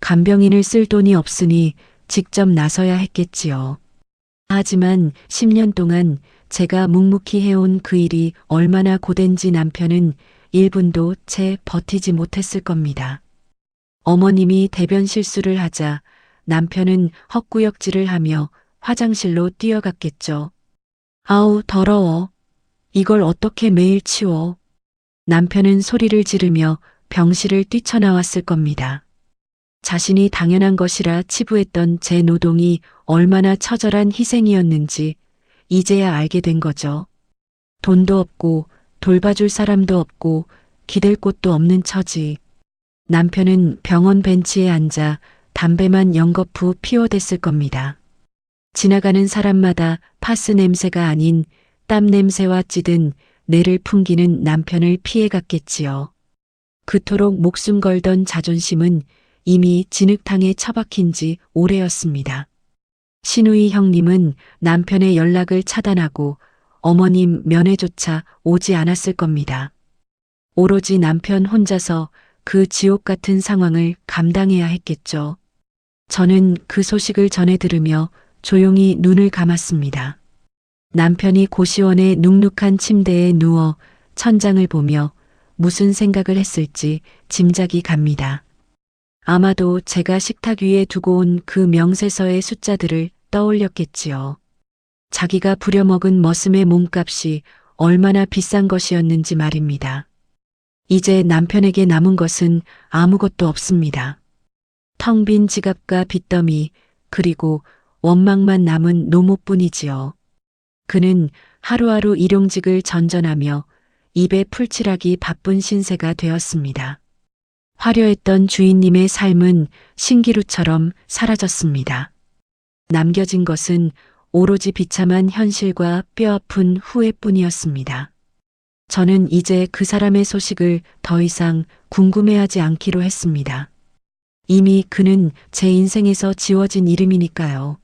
간병인을 쓸 돈이 없으니 직접 나서야 했겠지요. 하지만 10년 동안 제가 묵묵히 해온 그 일이 얼마나 고된지 남편은 1분도 채 버티지 못했을 겁니다. 어머님이 대변 실수를 하자 남편은 헛구역질을 하며 화장실로 뛰어갔겠죠. 아우, 더러워. 이걸 어떻게 매일 치워. 남편은 소리를 지르며 병실을 뛰쳐나왔을 겁니다. 자신이 당연한 것이라 치부했던 제 노동이 얼마나 처절한 희생이었는지 이제야 알게 된 거죠. 돈도 없고 돌봐줄 사람도 없고 기댈 곳도 없는 처지. 남편은 병원 벤치에 앉아 담배만 연거푸 피워댔을 겁니다. 지나가는 사람마다 파스 냄새가 아닌 땀 냄새와 찌든 내를 풍기는 남편을 피해갔겠지요. 그토록 목숨 걸던 자존심은 이미 진흙탕에 처박힌 지 오래였습니다. 시누이 형님은 남편의 연락을 차단하고 어머님 면회조차 오지 않았을 겁니다. 오로지 남편 혼자서 그 지옥 같은 상황을 감당해야 했겠죠. 저는 그 소식을 전해 들으며 조용히 눈을 감았습니다. 남편이 고시원의 눅눅한 침대에 누워 천장을 보며 무슨 생각을 했을지 짐작이 갑니다. 아마도 제가 식탁 위에 두고 온 그 명세서의 숫자들을 떠올렸겠지요. 자기가 부려먹은 머슴의 몸값이 얼마나 비싼 것이었는지 말입니다. 이제 남편에게 남은 것은 아무것도 없습니다. 텅 빈 지갑과 빚더미, 그리고 원망만 남은 노모뿐이지요. 그는 하루하루 일용직을 전전하며 입에 풀칠하기 바쁜 신세가 되었습니다. 화려했던 주인님의 삶은 신기루처럼 사라졌습니다. 남겨진 것은 오로지 비참한 현실과 뼈아픈 후회뿐이었습니다. 저는 이제 그 사람의 소식을 더 이상 궁금해하지 않기로 했습니다. 이미 그는 제 인생에서 지워진 이름이니까요.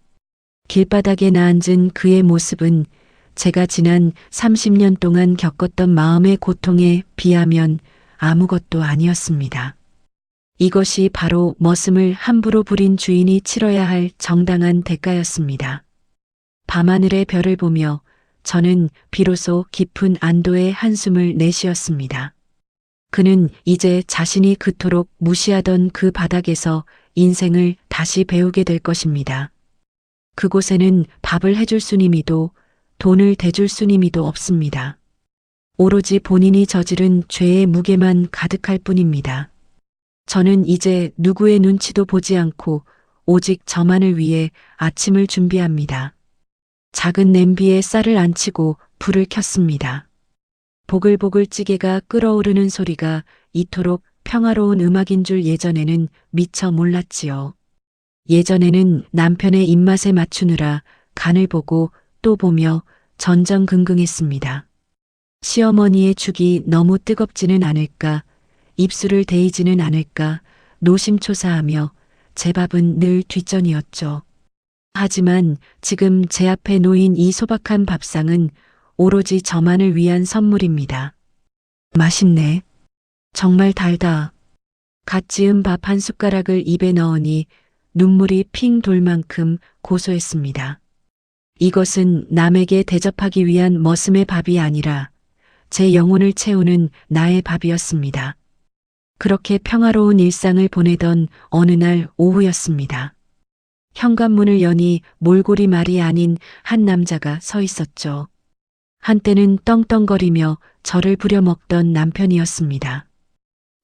길바닥에 나앉은 그의 모습은 제가 지난 30년 동안 겪었던 마음의 고통에 비하면 아무것도 아니었습니다. 이것이 바로 머슴을 함부로 부린 주인이 치러야 할 정당한 대가였습니다. 밤하늘의 별을 보며 저는 비로소 깊은 안도의 한숨을 내쉬었습니다. 그는 이제 자신이 그토록 무시하던 그 바닥에서 인생을 다시 배우게 될 것입니다. 그곳에는 밥을 해줄 스님이도 돈을 대줄 스님이도 없습니다. 오로지 본인이 저지른 죄의 무게만 가득할 뿐입니다. 저는 이제 누구의 눈치도 보지 않고 오직 저만을 위해 아침을 준비합니다. 작은 냄비에 쌀을 안치고 불을 켰습니다. 보글보글 찌개가 끓어오르는 소리가 이토록 평화로운 음악인 줄 예전에는 미처 몰랐지요. 예전에는 남편의 입맛에 맞추느라 간을 보고 또 보며 전전긍긍했습니다. 시어머니의 죽이 너무 뜨겁지는 않을까, 입술을 데이지는 않을까 노심초사하며 제 밥은 늘 뒷전이었죠. 하지만 지금 제 앞에 놓인 이 소박한 밥상은 오로지 저만을 위한 선물입니다. 맛있네. 정말 달다. 갓 지은 밥 한 숟가락을 입에 넣으니 눈물이 핑 돌 만큼 고소했습니다. 이것은 남에게 대접하기 위한 머슴의 밥이 아니라 제 영혼을 채우는 나의 밥이었습니다. 그렇게 평화로운 일상을 보내던 어느 날 오후였습니다. 현관문을 여니 몰골이 말이 아닌 한 남자가 서 있었죠. 한때는 떵떵거리며 저를 부려먹던 남편이었습니다.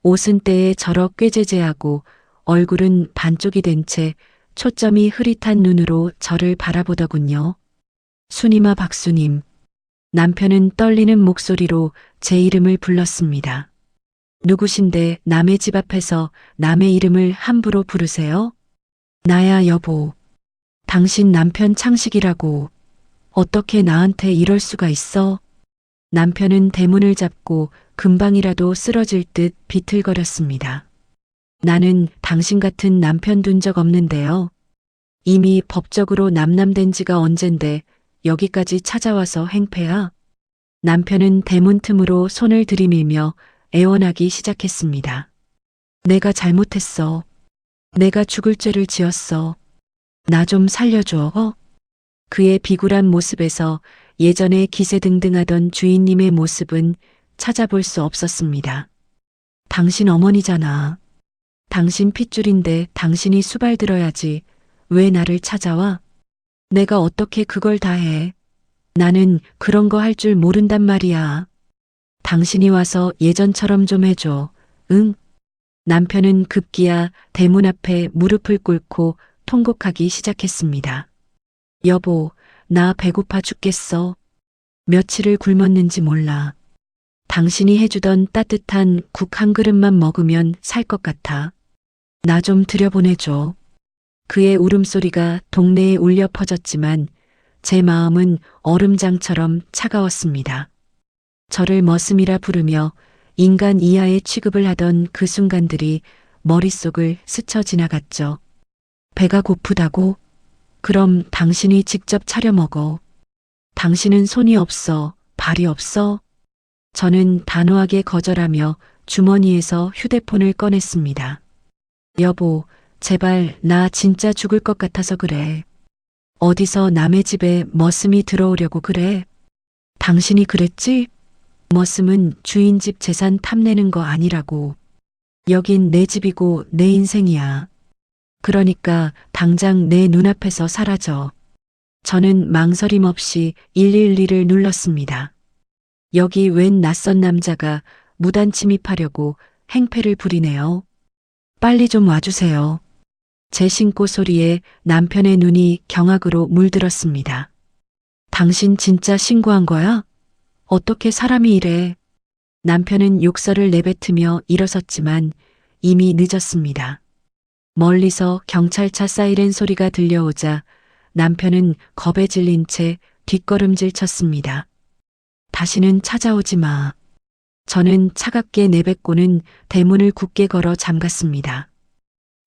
옷은 때에 저럭 꾀죄죄하고 얼굴은 반쪽이 된 채 초점이 흐릿한 눈으로 저를 바라보더군요. 순이마 박수님. 남편은 떨리는 목소리로 제 이름을 불렀습니다. 누구신데 남의 집 앞에서 남의 이름을 함부로 부르세요? 나야 여보. 당신 남편 창식이라고. 어떻게 나한테 이럴 수가 있어? 남편은 대문을 잡고 금방이라도 쓰러질 듯 비틀거렸습니다. 나는 당신 같은 남편 둔 적 없는데요. 이미 법적으로 남남된 지가 언젠데 여기까지 찾아와서 행패야? 남편은 대문 틈으로 손을 들이밀며 애원하기 시작했습니다. 내가 잘못했어. 내가 죽을 죄를 지었어. 나 좀 살려줘. 그의 비굴한 모습에서 예전에 기세등등하던 주인님의 모습은 찾아볼 수 없었습니다. 당신 어머니잖아. 당신 핏줄인데 당신이 수발들어야지. 왜 나를 찾아와? 내가 어떻게 그걸 다 해? 나는 그런 거 할 줄 모른단 말이야. 당신이 와서 예전처럼 좀 해줘. 응? 남편은 급기야 대문 앞에 무릎을 꿇고 통곡하기 시작했습니다. 여보, 나 배고파 죽겠어. 며칠을 굶었는지 몰라. 당신이 해주던 따뜻한 국 한 그릇만 먹으면 살 것 같아. 나 좀 들여보내줘. 그의 울음소리가 동네에 울려 퍼졌지만 제 마음은 얼음장처럼 차가웠습니다. 저를 머슴이라 부르며 인간 이하의 취급을 하던 그 순간들이 머릿속을 스쳐 지나갔죠. 배가 고프다고? 그럼 당신이 직접 차려 먹어. 당신은 손이 없어, 발이 없어? 저는 단호하게 거절하며 주머니에서 휴대폰을 꺼냈습니다. 여보, 제발 나 진짜 죽을 것 같아서 그래. 어디서 남의 집에 머슴이 들어오려고 그래? 당신이 그랬지? 머슴은 주인 집 재산 탐내는 거 아니라고. 여긴 내 집이고 내 인생이야. 그러니까 당장 내 눈앞에서 사라져. 저는 망설임 없이 112를 눌렀습니다. 여기 웬 낯선 남자가 무단 침입하려고 행패를 부리네요. 빨리 좀 와주세요. 제 신고 소리에 남편의 눈이 경악으로 물들었습니다. 당신 진짜 신고한 거야? 어떻게 사람이 이래? 남편은 욕설을 내뱉으며 일어섰지만 이미 늦었습니다. 멀리서 경찰차 사이렌 소리가 들려오자 남편은 겁에 질린 채 뒷걸음질 쳤습니다. 다시는 찾아오지 마. 저는 차갑게 내뱉고는 대문을 굳게 걸어 잠갔습니다.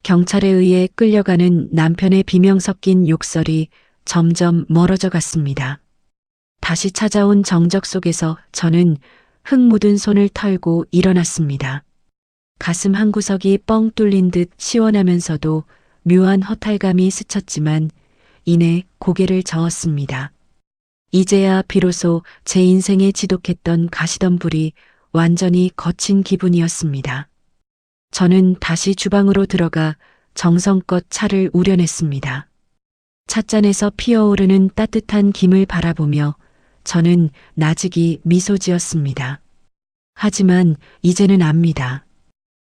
경찰에 의해 끌려가는 남편의 비명 섞인 욕설이 점점 멀어져 갔습니다. 다시 찾아온 정적 속에서 저는 흙 묻은 손을 털고 일어났습니다. 가슴 한 구석이 뻥 뚫린 듯 시원하면서도 묘한 허탈감이 스쳤지만 이내 고개를 저었습니다. 이제야 비로소 제 인생에 지독했던 가시덤불이 완전히 거친 기분이었습니다. 저는 다시 주방으로 들어가 정성껏 차를 우려냈습니다. 찻잔에서 피어오르는 따뜻한 김을 바라보며 저는 나직이 미소 지었습니다. 하지만 이제는 압니다.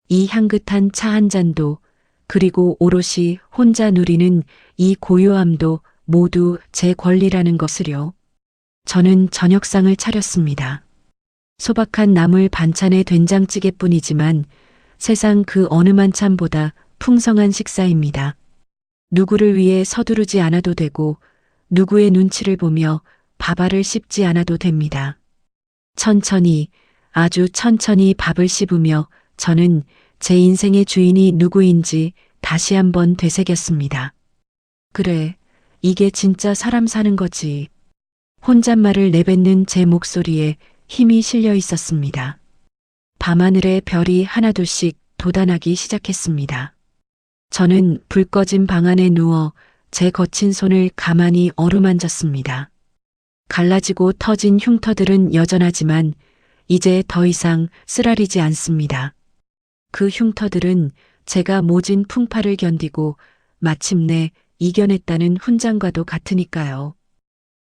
이 향긋한 차 한 잔도 그리고 오롯이 혼자 누리는 이 고요함도 모두 제 권리라는 것을요. 저는 저녁상을 차렸습니다. 소박한 나물 반찬의 된장찌개뿐이지만 세상 그 어느 만찬보다 풍성한 식사입니다. 누구를 위해 서두르지 않아도 되고 누구의 눈치를 보며 밥알을 씹지 않아도 됩니다. 천천히, 아주 천천히 밥을 씹으며 저는 제 인생의 주인이 누구인지 다시 한번 되새겼습니다. 그래, 이게 진짜 사람 사는 거지. 혼잣말을 내뱉는 제 목소리에 힘이 실려 있었습니다. 밤하늘에 별이 하나둘씩 돋아나기 시작했습니다. 저는 불 꺼진 방 안에 누워 제 거친 손을 가만히 어루만졌습니다. 갈라지고 터진 흉터들은 여전하지만 이제 더 이상 쓰라리지 않습니다. 그 흉터들은 제가 모진 풍파를 견디고 마침내 이겨냈다는 훈장과도 같으니까요.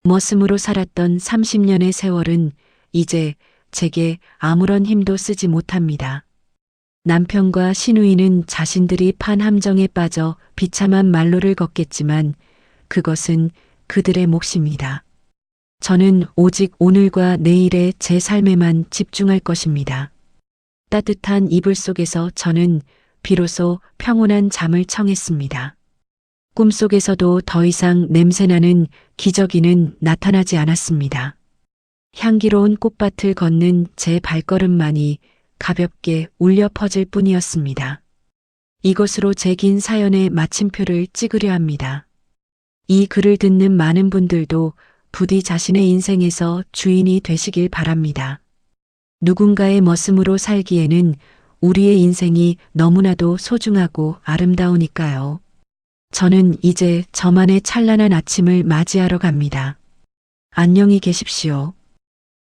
머슴으로 살았던 30년의 세월은 이제 제게 아무런 힘도 쓰지 못합니다. 남편과 시누이는 자신들이 판 함정에 빠져 비참한 말로를 걷겠지만 그것은 그들의 몫입니다. 저는 오직 오늘과 내일의 제 삶에만 집중할 것입니다. 따뜻한 이불 속에서 저는 비로소 평온한 잠을 청했습니다. 꿈속에서도 더 이상 냄새나는 기저귀는 나타나지 않았습니다. 향기로운 꽃밭을 걷는 제 발걸음만이 가볍게 울려 퍼질 뿐이었습니다. 이것으로 제 긴 사연의 마침표를 찍으려 합니다. 이 글을 듣는 많은 분들도 부디 자신의 인생에서 주인이 되시길 바랍니다. 누군가의 머슴으로 살기에는 우리의 인생이 너무나도 소중하고 아름다우니까요. 저는 이제 저만의 찬란한 아침을 맞이하러 갑니다. 안녕히 계십시오.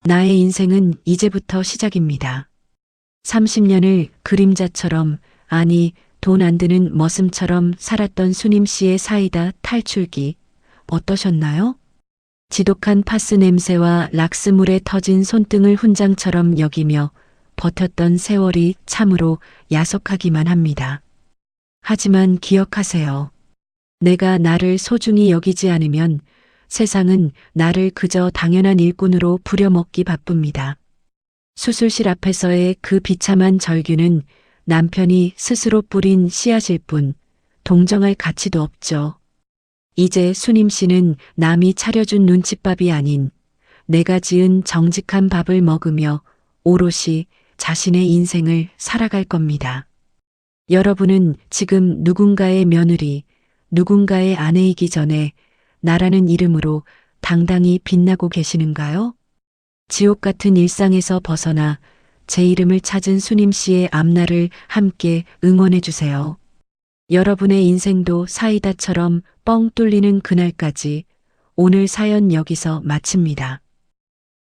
나의 인생은 이제부터 시작입니다. 30년을 그림자처럼, 아니 돈 안 드는 머슴처럼 살았던 수님 씨의 사이다 탈출기 어떠셨나요? 지독한 파스 냄새와 락스물에 터진 손등을 훈장처럼 여기며 버텼던 세월이 참으로 야속하기만 합니다. 하지만 기억하세요. 내가 나를 소중히 여기지 않으면 세상은 나를 그저 당연한 일꾼으로 부려먹기 바쁩니다. 수술실 앞에서의 그 비참한 절규는 남편이 스스로 뿌린 씨앗일 뿐 동정할 가치도 없죠. 이제 수님 씨는 남이 차려준 눈칫밥이 아닌 내가 지은 정직한 밥을 먹으며 오롯이 자신의 인생을 살아갈 겁니다. 여러분은 지금 누군가의 며느리, 누군가의 아내이기 전에 나라는 이름으로 당당히 빛나고 계시는가요? 지옥 같은 일상에서 벗어나 제 이름을 찾은 수님 씨의 앞날을 함께 응원해 주세요. 여러분의 인생도 사이다처럼 뻥 뚫리는 그날까지 오늘 사연 여기서 마칩니다.